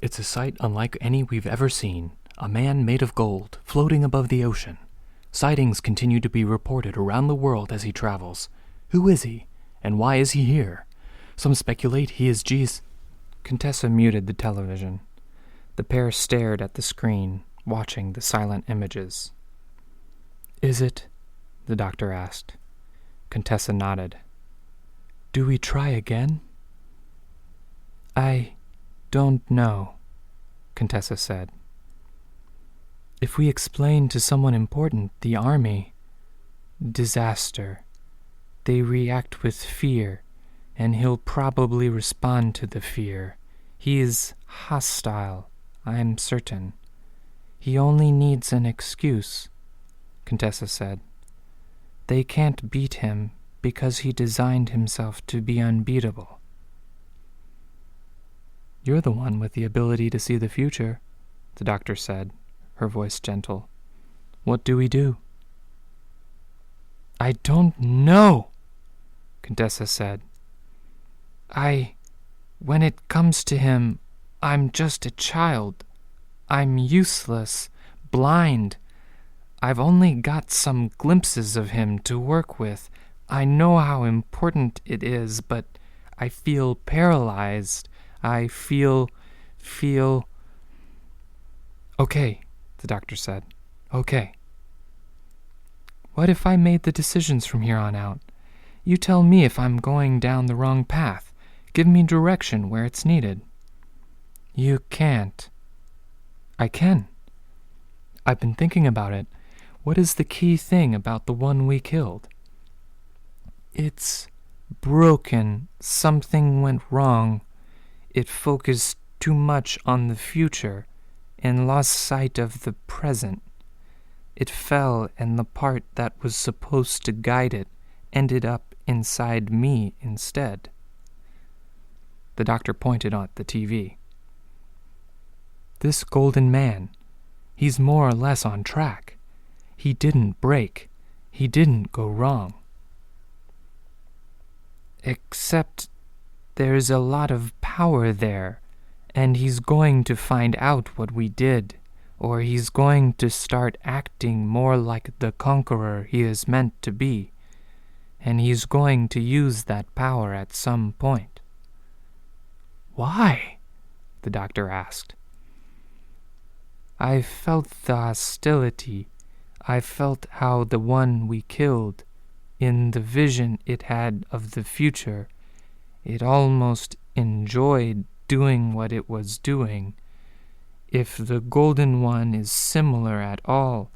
Speaker 3: It's a sight unlike any we've ever seen. A man made of gold, floating above the ocean. Sightings continue to be reported around the world as he travels. Who is he? And why is he here? Some speculate he is Jesus.
Speaker 2: Contessa muted the television. The pair stared at the screen, watching the silent images. "Is it?" the doctor asked. Contessa nodded. "Do we try again?" "I don't know," Contessa said. "If we explain to someone important, the army, disaster, they react with fear, and he'll probably respond to the fear. He is hostile, I'm certain. He only needs an excuse," Contessa said. "They can't beat him because he designed himself to be unbeatable." "You're the one with the ability to see the future," the doctor said, her voice gentle. "What do we do?" "I don't know," Contessa said. When it comes to him, I'm just a child. I'm useless, blind. I've only got some glimpses of him to work with. I know how important it is, but I feel paralyzed. I feel... "Okay," the doctor said. "Okay. What if I made the decisions from here on out? You tell me if I'm going down the wrong path. Give me direction where it's needed." "You can't." "I can. I've been thinking about it. What is the key thing about the one we killed?" "It's broken. Something went wrong. It focused too much on the future and lost sight of the present. It fell, and the part that was supposed to guide it ended up inside me instead." The doctor pointed at the TV. "This golden man, he's more or less on track. He didn't break. He didn't go wrong. Except there's a lot of power there, and he's going to find out what we did, or he's going to start acting more like the conqueror he is meant to be, and he's going to use that power at some point."
Speaker 3: Why? The doctor asked. I felt the hostility. I felt how the one we killed, in the vision it had of the future, it almost enjoyed doing what it was doing. If the golden one is similar at all,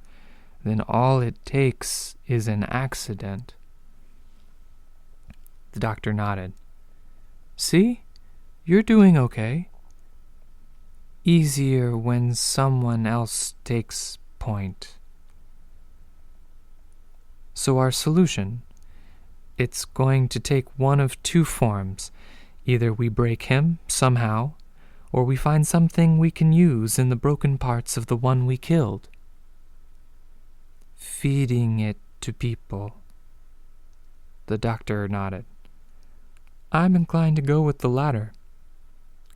Speaker 3: then all it takes is an accident. The doctor nodded. See? You're doing okay. Easier when someone else takes point. So our solution, it's going to take one of two forms. Either we break him somehow, or we find something we can use in the broken parts of the one we killed. Feeding it to people. The doctor nodded. I'm inclined to go with the latter.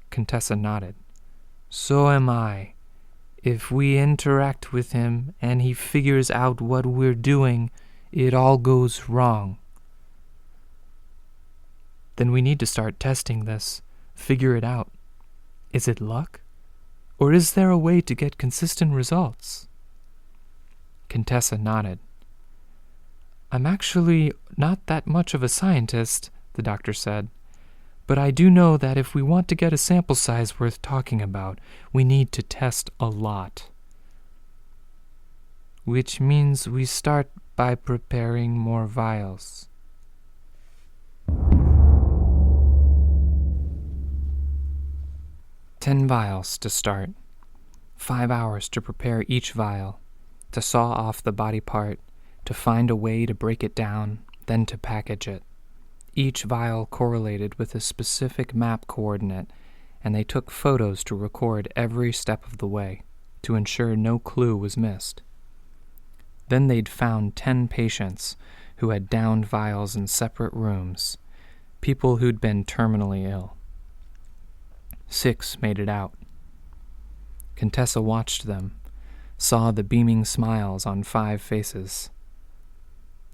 Speaker 3: Contessa nodded. So am I. If we interact with him and he figures out what we're doing, it all goes wrong. Then we need to start testing this, figure it out. Is it luck? Or is there a way to get consistent results? Contessa nodded. I'm actually not that much of a scientist, the doctor said, but I do know that if we want to get a sample size worth talking about, we need to test a lot. Which means we start by preparing more vials. "10 vials to start. 5 hours to prepare each vial, to saw off the body part, to find a way to break it down, then to package it. Each vial correlated with a specific map coordinate, and they took photos to record every step of the way, to ensure no clue was missed. Then they'd found 10 patients who had downed vials in separate rooms, people who'd been terminally ill. 6 made it out. Contessa watched them, saw the beaming smiles on 5 faces.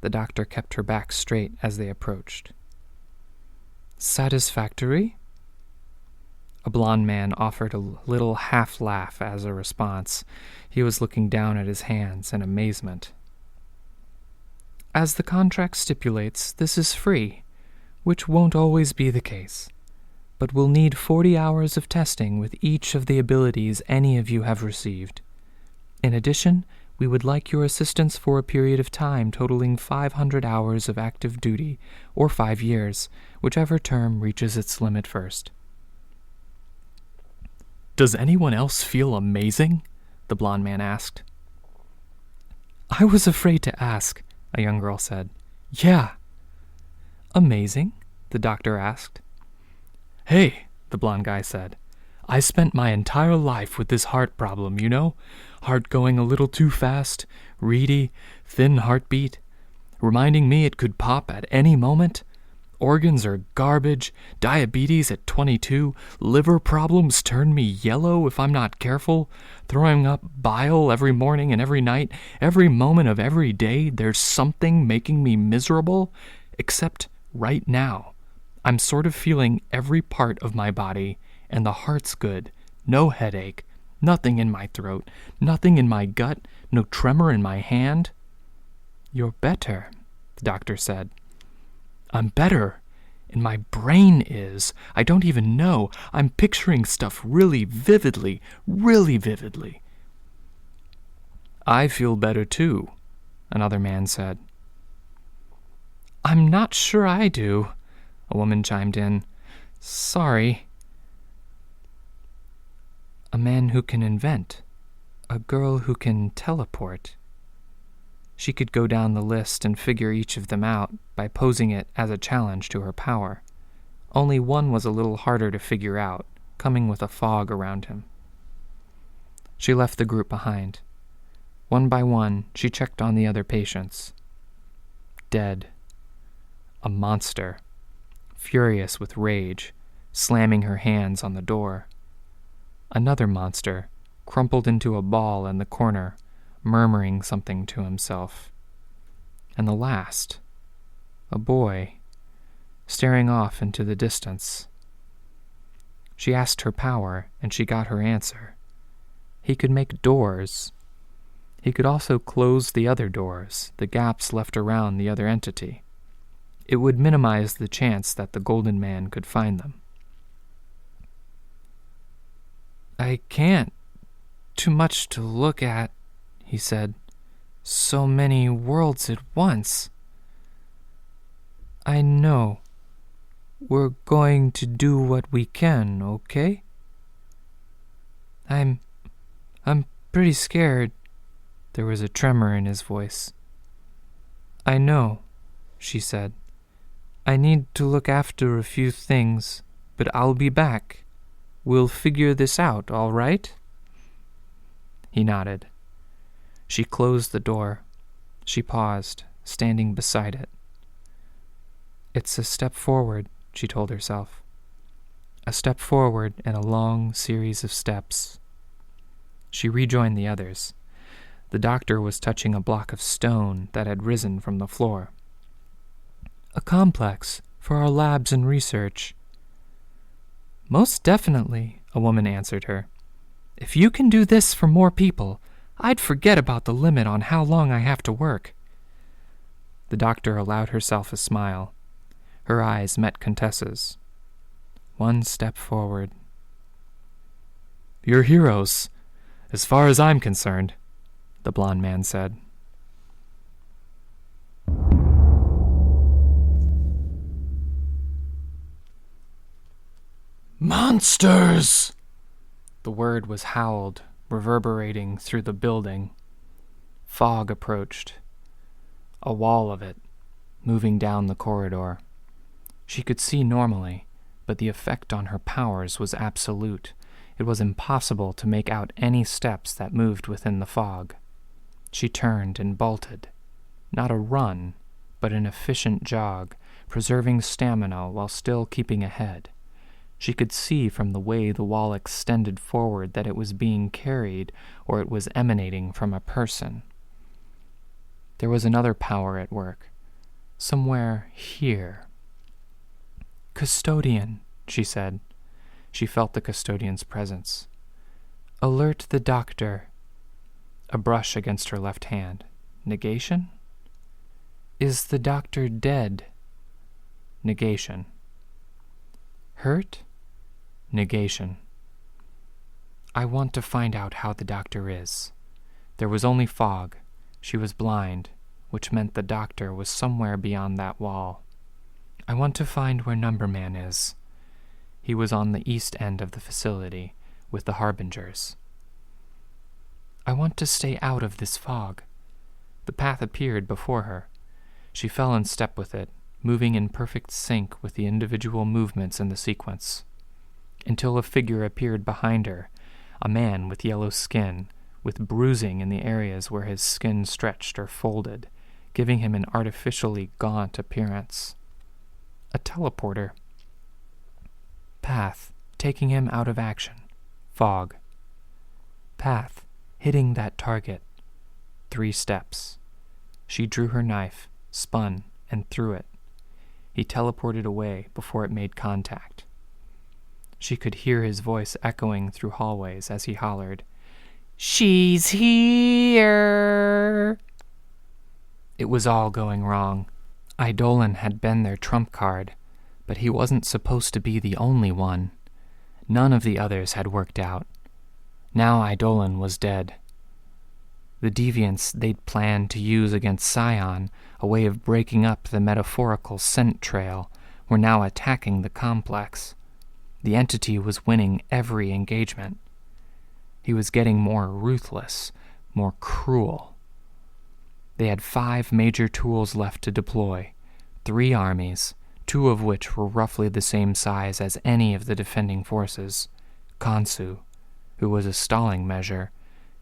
Speaker 3: The doctor kept her back straight as they approached. Satisfactory? A blond man offered a little half-laugh as a response. He was looking down at his hands in amazement. As the contract stipulates, this is free, which won't always be the case, but we'll need 40 hours of testing with each of the abilities any of you have received. In addition, we would like your assistance for a period of time totaling 500 hours of active duty, or 5 years, whichever term reaches its limit first. Does anyone else feel amazing? The blond man asked. I was afraid to ask, a young girl said. Yeah. Amazing? The doctor asked. Hey, the blond guy said. I spent my entire life with this heart problem, you know? Heart going a little too fast, reedy, thin heartbeat, reminding me it could pop at any moment. Organs are garbage, diabetes at 22, liver problems turn me yellow if I'm not careful, throwing up bile every morning and every night, every moment of every day, there's something making me miserable, except right now. I'm sort of feeling every part of my body, and the heart's good, no headache, nothing in my throat, nothing in my gut, no tremor in my hand. You're better, the doctor said. I'm better, and my brain is. I don't even know. I'm picturing stuff really vividly, really vividly. I feel better too, another man said. I'm not sure I do, a woman chimed in. Sorry. A man who can invent. A girl who can teleport. She could go down the list and figure each of them out by posing it as a challenge to her power. Only one was a little harder to figure out, coming with a fog around him. She left the group behind. One by one, she checked on the other patients. Dead. A monster. Furious with rage, slamming her hands on the door. Another monster, crumpled into a ball in the corner, murmuring something to himself. And the last, a boy, staring off into the distance.
Speaker 2: She asked her power, and she got her answer. He could make doors. He could also close the other doors, the gaps left around the other entity. It would minimize the chance that the Golden Man could find them. "I can't. Too much to look at," he said. "So many worlds at once." "I know. We're going to do what we can, okay?" I'm pretty scared." There was a tremor in his voice. "I know," she said. "I need to look after a few things, but I'll be back. We'll figure this out, all right?" He nodded. She closed the door. She paused, standing beside it. "It's a step forward," she told herself. A step forward and a long series of steps. She rejoined the others. The doctor was touching a block of stone that had risen from the floor. "A complex for our labs and research." "Most definitely," a woman answered her. "If you can do this for more people, I'd forget about the limit on how long I have to work." The doctor allowed herself a smile. Her eyes met Contessa's. One step forward. "You're heroes, as far as I'm concerned," the blond man said. "Monsters!" The word was howled, reverberating through the building. Fog approached. A wall of it, moving down the corridor. She could see normally, but the effect on her powers was absolute. It was impossible to make out any steps that moved within the fog. She turned and bolted. Not a run, but an efficient jog, preserving stamina while still keeping ahead. She could see from the way the wall extended forward that it was being carried or it was emanating from a person. There was another power at work, somewhere here. "Custodian," she said. She felt the custodian's presence. "Alert the doctor." A brush against her left hand. Negation? "Is the doctor dead?" Negation. "Hurt?" Negation. "I want to find out how the doctor is." There was only fog. She was blind, which meant the doctor was somewhere beyond that wall. "I want to find where Number Man is." He was on the east end of the facility, with the Harbingers. "I want to stay out of this fog." The path appeared before her. She fell in step with it, moving in perfect sync with the individual movements in the sequence, until a figure appeared behind her, a man with yellow skin, with bruising in the areas where his skin stretched or folded, giving him an artificially gaunt appearance. A teleporter. Path, taking him out of action. Fog. Path, hitting that target. 3 steps. She drew her knife, spun, and threw it. He teleported away before it made contact. She could hear his voice echoing through hallways as he hollered, "She's here!" It was all going wrong. Eidolon had been their trump card, but he wasn't supposed to be the only one. None of the others had worked out. Now Eidolon was dead. The deviants they'd planned to use against Scion, a way of breaking up the metaphorical scent trail, were now attacking the complex. The entity was winning every engagement. He was getting more ruthless, more cruel. They had 5 major tools left to deploy, 3 armies, 2 of which were roughly the same size as any of the defending forces, Khonsu, who was a stalling measure,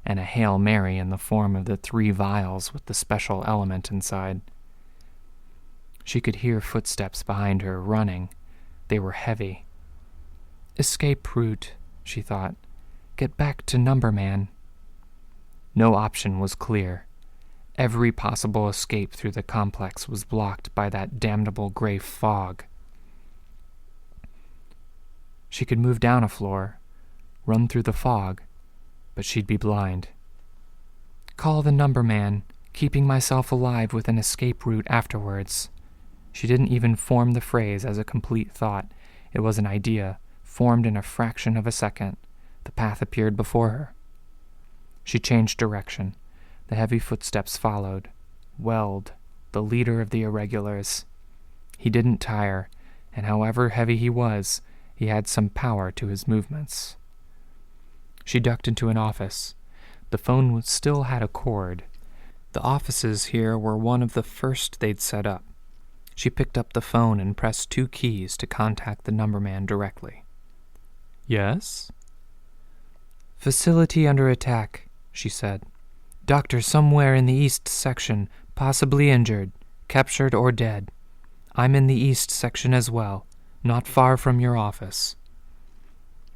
Speaker 2: and a Hail Mary in the form of the 3 vials with the special element inside. She could hear footsteps behind her, running. They were heavy. Escape route, she thought. Get back to Number Man. No option was clear. Every possible escape through the complex was blocked by that damnable gray fog. She could move down a floor, run through the fog, but she'd be blind. Call the number man, keeping myself alive with an escape route afterwards. She didn't even form the phrase as a complete thought. It was an idea, formed in a fraction of a second. The path appeared before her. She changed direction. The heavy footsteps followed. Weld, the leader of the irregulars. He didn't tire, and however heavy he was, he had some power to his movements. She ducked into an office. The phone still had a cord. The offices here were one of the first they'd set up. She picked up the phone and pressed 2 keys to contact the numberman directly. Yes? Facility under attack, she said. Doctor somewhere in the east section, possibly injured, captured or dead. I'm in the east section as well, not far from your office.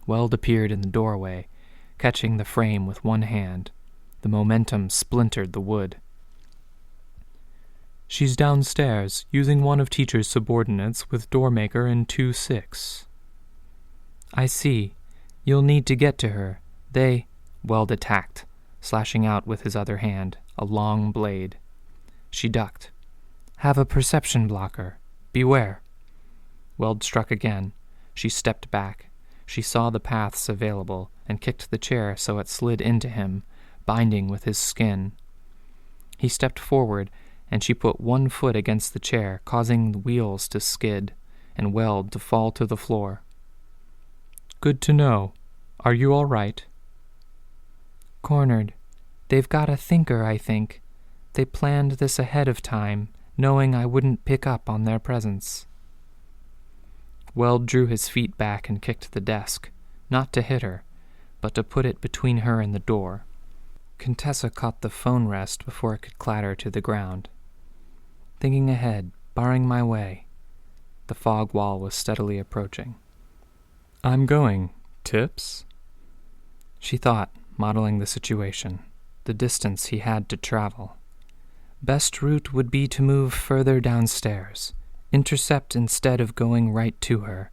Speaker 2: Weld appeared in the doorway, catching the frame with one hand. The momentum splintered the wood. She's downstairs, using one of teacher's subordinates with doormaker in 2-6. I see. You'll need to get to her. Weld attacked, slashing out with his other hand, a long blade. She ducked. Have a perception blocker. Beware. Weld struck again. She stepped back. She saw the paths available and kicked the chair so it slid into him, binding with his skin. He stepped forward, and she put one foot against the chair, causing the wheels to skid and Weld to fall to the floor. Good to know. Are you all right? Cornered. They've got a thinker, I think. They planned this ahead of time, knowing I wouldn't pick up on their presence. Weld drew his feet back and kicked the desk, not to hit her, but to put it between her and the door. Contessa caught the phone rest before it could clatter to the ground. Thinking ahead, barring my way. The fog wall was steadily approaching. I'm going. Tips? She thought, modeling the situation, the distance he had to travel. Best route would be to move further downstairs. Intercept instead of going right to her.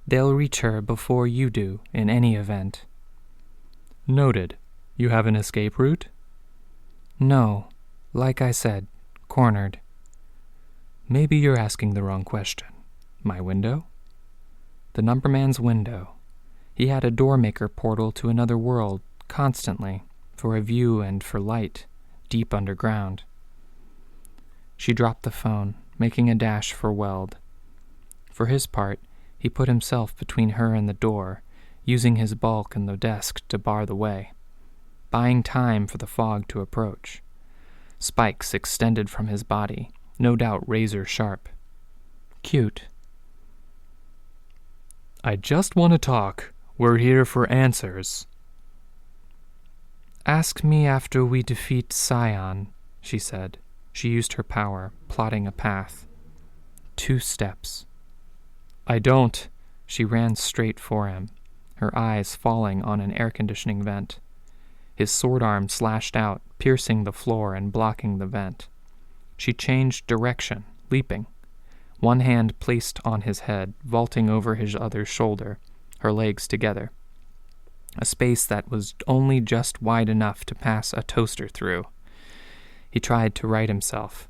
Speaker 2: They'll reach her before you do, in any event. Noted. You have an escape route? No. Like I said, cornered. Maybe you're asking the wrong question. My window? The numberman's window. He had a doormaker portal to another world, constantly, for a view and for light, deep underground. She dropped the phone, making a dash for Weld. For his part, he put himself between her and the door, using his bulk and the desk to bar the way, buying time for the fog to approach. Spikes extended from his body, no doubt razor sharp. Cute. I just want to talk. We're here for answers. Ask me after we defeat Scion, she said. She used her power, plotting a path. 2 steps. I don't. She ran straight for him, her eyes falling on an air-conditioning vent. His sword arm slashed out, piercing the floor and blocking the vent. She changed direction, leaping. One hand placed on his head, vaulting over his other shoulder, her legs together. A space that was only just wide enough to pass a toaster through. He tried to right himself,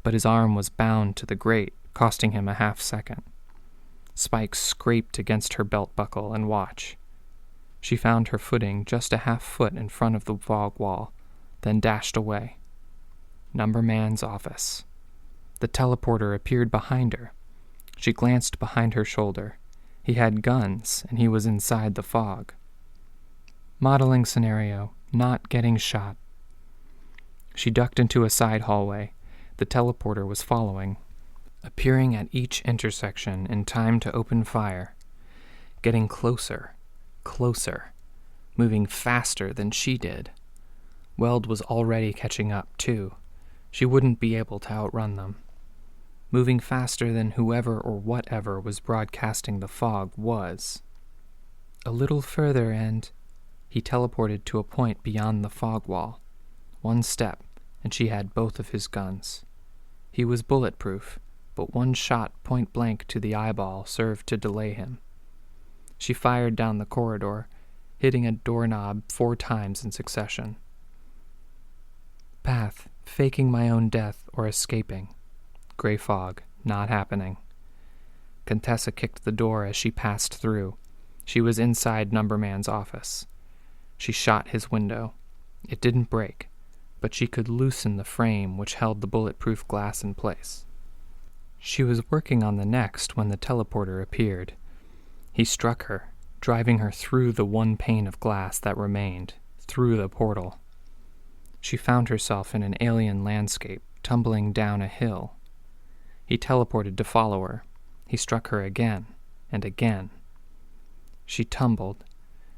Speaker 2: but his arm was bound to the grate, costing him a half-second. Spikes scraped against her belt buckle and watch. She found her footing just a half-foot in front of the fog wall, then dashed away. Numberman's office. The teleporter appeared behind her. She glanced behind her shoulder. He had guns, and he was inside the fog. Modeling scenario, not getting shot. She ducked into a side hallway. The teleporter was following, appearing at each intersection in time to open fire. Getting closer, moving faster than she did. Weld was already catching up, too. She wouldn't be able to outrun them. Moving faster than whoever or whatever was broadcasting the fog was. A little further and... He teleported to a point beyond the fog wall. 1 step, and she had both of his guns. He was bulletproof, but 1 shot point-blank to the eyeball served to delay him. She fired down the corridor, hitting a doorknob 4 times in succession. Path, faking my own death or escaping. Gray fog, not happening. Contessa kicked the door as she passed through. She was inside Numberman's office. She shot his window. It didn't break, but she could loosen the frame which held the bulletproof glass in place. She was working on the next when the teleporter appeared. He struck her, driving her through the one pane of glass that remained, through the portal. She found herself in an alien landscape, tumbling down a hill. He teleported to follow her. He struck her again and again. She tumbled.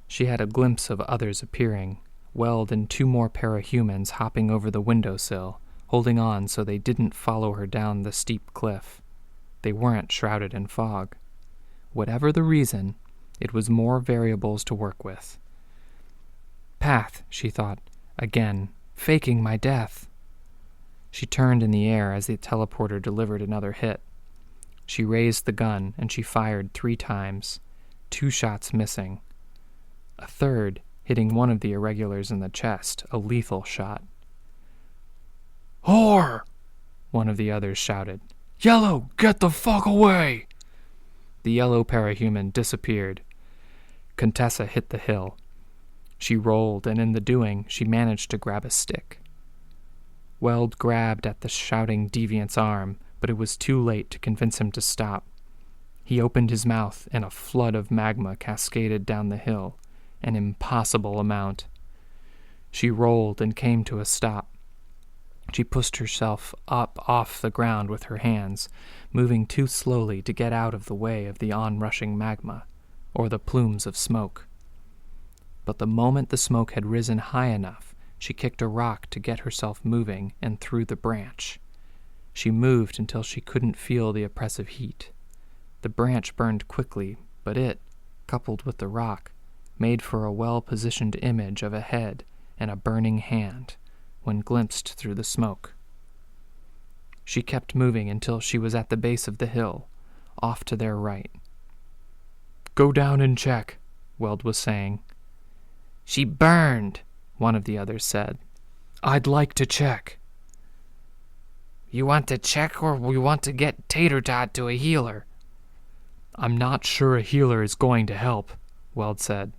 Speaker 2: She had a glimpse of others appearing, Weld and 2 more parahumans hopping over the windowsill, holding on so they didn't follow her down the steep cliff. They weren't shrouded in fog. Whatever the reason, it was more variables to work with. Path, she thought, again, faking my death. She turned in the air as the teleporter delivered another hit. She raised the gun and she fired 3 times, 2 shots missing. A third hitting one of the irregulars in the chest, a lethal shot. "Whore!" one of the others shouted. "Yellow, get the fuck away!" The yellow parahuman disappeared. Contessa hit the hill. She rolled, and in the doing, she managed to grab a stick. Weld grabbed at the shouting deviant's arm, but it was too late to convince him to stop. He opened his mouth, and a flood of magma cascaded down the hill, an impossible amount. She rolled and came to a stop. She pushed herself up off the ground with her hands, moving too slowly to get out of the way of the onrushing magma, or the plumes of smoke. But the moment the smoke had risen high enough, she kicked a rock to get herself moving and threw the branch. She moved until she couldn't feel the oppressive heat. The branch burned quickly, but it, coupled with the rock, made for a well-positioned image of a head and a burning hand when glimpsed through the smoke. She kept moving until she was at the base of the hill, off to their right. "Go down and check," Weld was saying. "She burned," one of the others said. "I'd like to check." "You want to check or we want to get Tater-Tot to a healer?" "I'm not sure a healer is going to help," Weld said.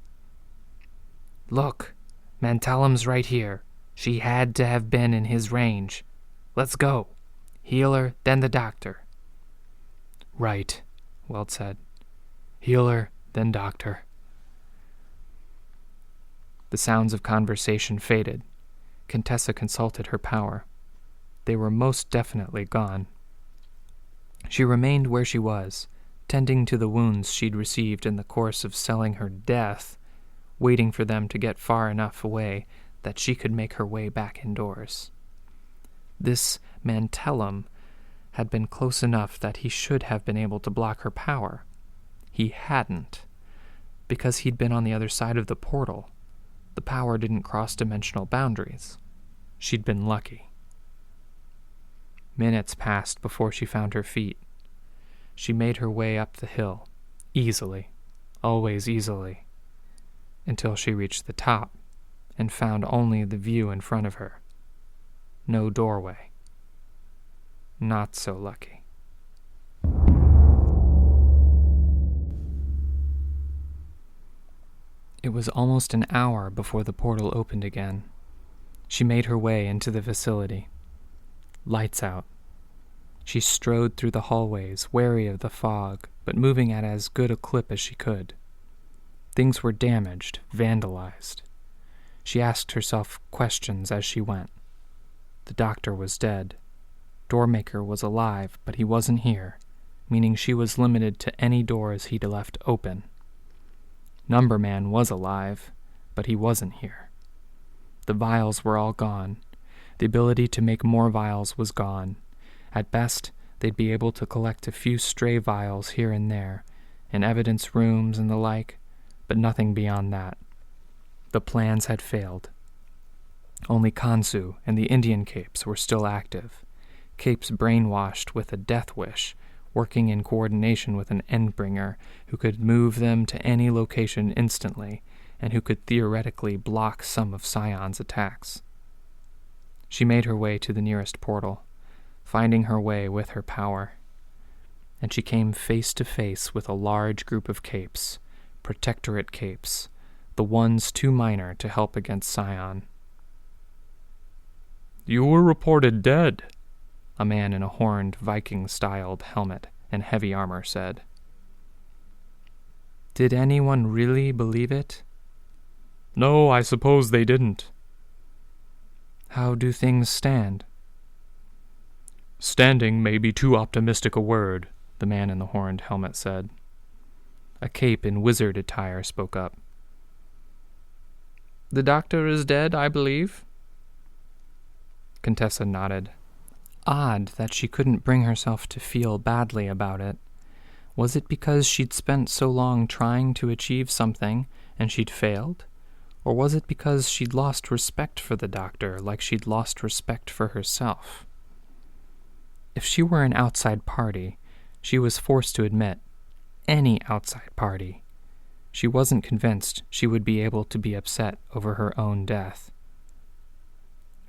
Speaker 2: "Look, Mantalum's right here. She had to have been in his range. Let's go. Healer, then the doctor." "Right," Weld said. "Healer, then doctor." The sounds of conversation faded. Contessa consulted her power. They were most definitely gone. She remained where she was, tending to the wounds she'd received in the course of selling her death, waiting for them to get far enough away that she could make her way back indoors. This Mantalum had been close enough that he should have been able to block her power. He hadn't, because he'd been on the other side of the portal. The power didn't cross dimensional boundaries. She'd been lucky. Minutes passed before she found her feet. She made her way up the hill, easily, always easily, until she reached the top and found only the view in front of her. No doorway. Not so lucky. It was almost an hour before the portal opened again. She made her way into the facility. Lights out. She strode through the hallways, wary of the fog, but moving at as good a clip as she could. Things were damaged, vandalized. She asked herself questions as she went. The doctor was dead. Doormaker was alive, but he wasn't here, meaning she was limited to any doors he'd left open. Numberman was alive, but he wasn't here. The vials were all gone. The ability to make more vials was gone. At best, they'd be able to collect a few stray vials here and there, in evidence rooms and the like, but nothing beyond that. The plans had failed. Only Kansu and the Indian capes were still active, capes brainwashed with a death wish, working in coordination with an Endbringer who could move them to any location instantly and who could theoretically block some of Scion's attacks. She made her way to the nearest portal, finding her way with her power, and she came face to face with a large group of capes, Protectorate capes, the ones too minor to help against Scion.
Speaker 3: "You were reported dead,"
Speaker 2: a man in a horned, Viking-styled helmet and heavy armor said. Did anyone really believe it?
Speaker 3: "No, I suppose they didn't."
Speaker 2: How do things stand?
Speaker 3: "Standing may be too optimistic a word,"
Speaker 2: the man in the horned helmet said. A cape in wizard attire spoke up. The doctor is dead, I believe? Contessa nodded. Odd that she couldn't bring herself to feel badly about it. Was it because she'd spent so long trying to achieve something and she'd failed? Or was it because she'd lost respect for the doctor like she'd lost respect for herself? If she were an outside party, she was forced to admit, any outside party, she wasn't convinced she would be able to be upset over her own death.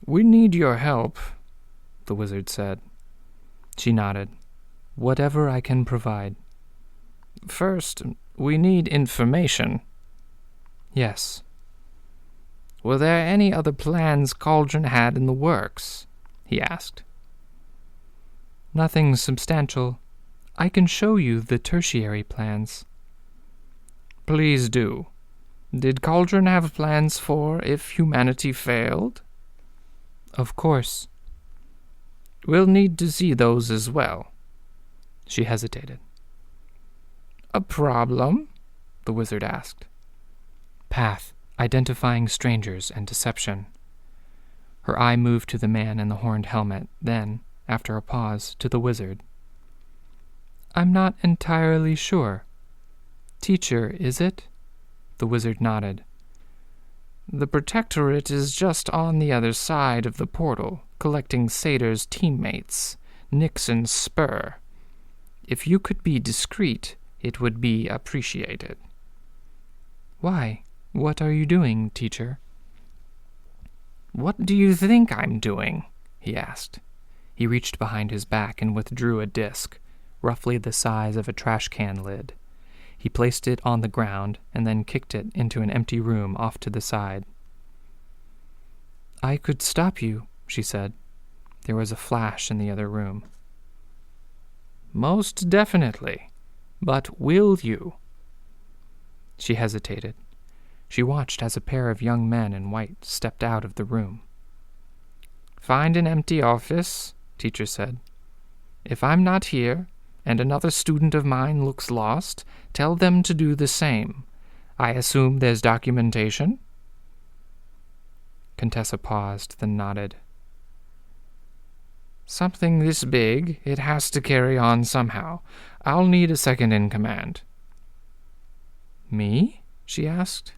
Speaker 2: We need your help, the wizard said. She nodded. Whatever I can provide. First, we need information. Yes. Were there any other plans Cauldron had in the works? He asked. Nothing substantial. I can show you the tertiary plans. Please do. Did Cauldron have plans for if humanity failed? Of course. We'll need to see those as well. She hesitated. A problem? The wizard asked. Path, identifying strangers and deception. Her eye moved to the man in the horned helmet, then, after a pause, to the wizard. I'm not entirely sure. Teacher, is it? The wizard nodded. The Protectorate is just on the other side of the portal, collecting Sator's teammates, Nyx and Spur. If you could be discreet, it would be appreciated. Why? What are you doing, teacher? What do you think I'm doing? He asked. He reached behind his back and withdrew a disc, roughly the size of a trash can lid. He placed it on the ground and then kicked it into an empty room off to the side. I could stop you, she said. There was a flash in the other room. Most definitely. But will you? She hesitated. She watched as a pair of young men in white stepped out of the room. Find an empty office, teacher said. If I'm not here, and another student of mine looks lost, tell them to do the same. I assume there's documentation? Contessa paused, then nodded. Something this big, it has to carry on somehow. I'll need a second in command. Me? She asked.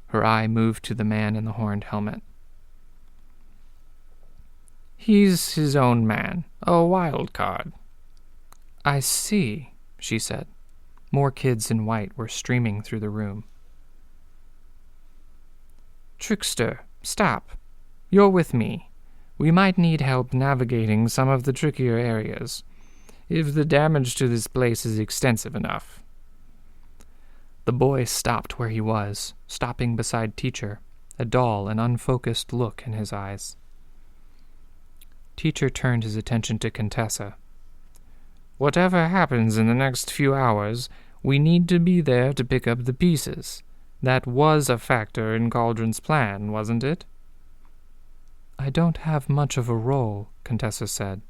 Speaker 2: Her eye moved to the man in the horned helmet. He's his own man, a wild card. I see, she said. More kids in white were streaming through the room. Trickster, stop. You're with me. We might need help navigating some of the trickier areas, if the damage to this place is extensive enough. The boy stopped where he was, stopping beside teacher, a dull and unfocused look in his eyes. Teacher turned his attention to Contessa. Whatever happens in the next few hours, we need to be there to pick up the pieces. That was a factor in Cauldron's plan, wasn't it? I don't have much of a role, Contessa said.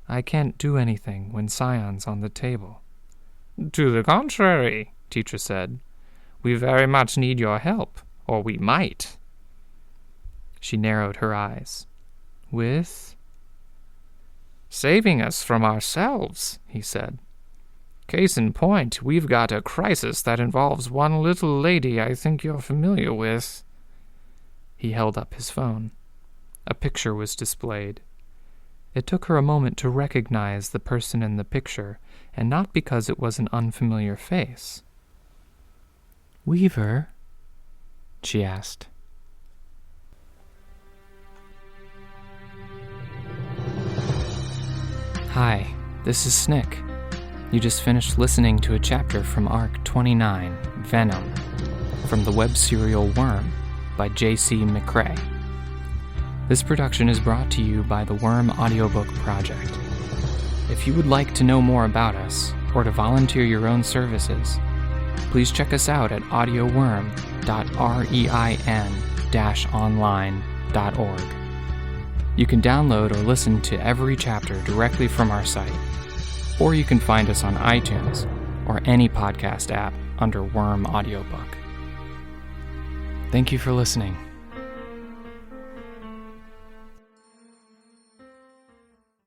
Speaker 2: I can't do anything when Scion's on the table. To the contrary, teacher said. We very much need your help, or we might. She narrowed her eyes. With? Saving us from ourselves, he said. Case in point, we've got a crisis that involves one little lady I think you're familiar with. He held up his phone. A picture was displayed. It took her a moment to recognize the person in the picture, and not because it was an unfamiliar face. "Weaver?" she asked. "Hi, this is Snick. You just finished listening to a chapter from Arc 29, Venom, from the web serial Worm by J.C. McCrae. This production is brought to you by the Worm Audiobook Project. If you would like to know more about us, or to volunteer your own services, please check us out at audioworm.rein-online.org. You can download or listen to every chapter directly from our site, or you can find us on iTunes or any podcast app under Worm Audiobook. Thank you for listening.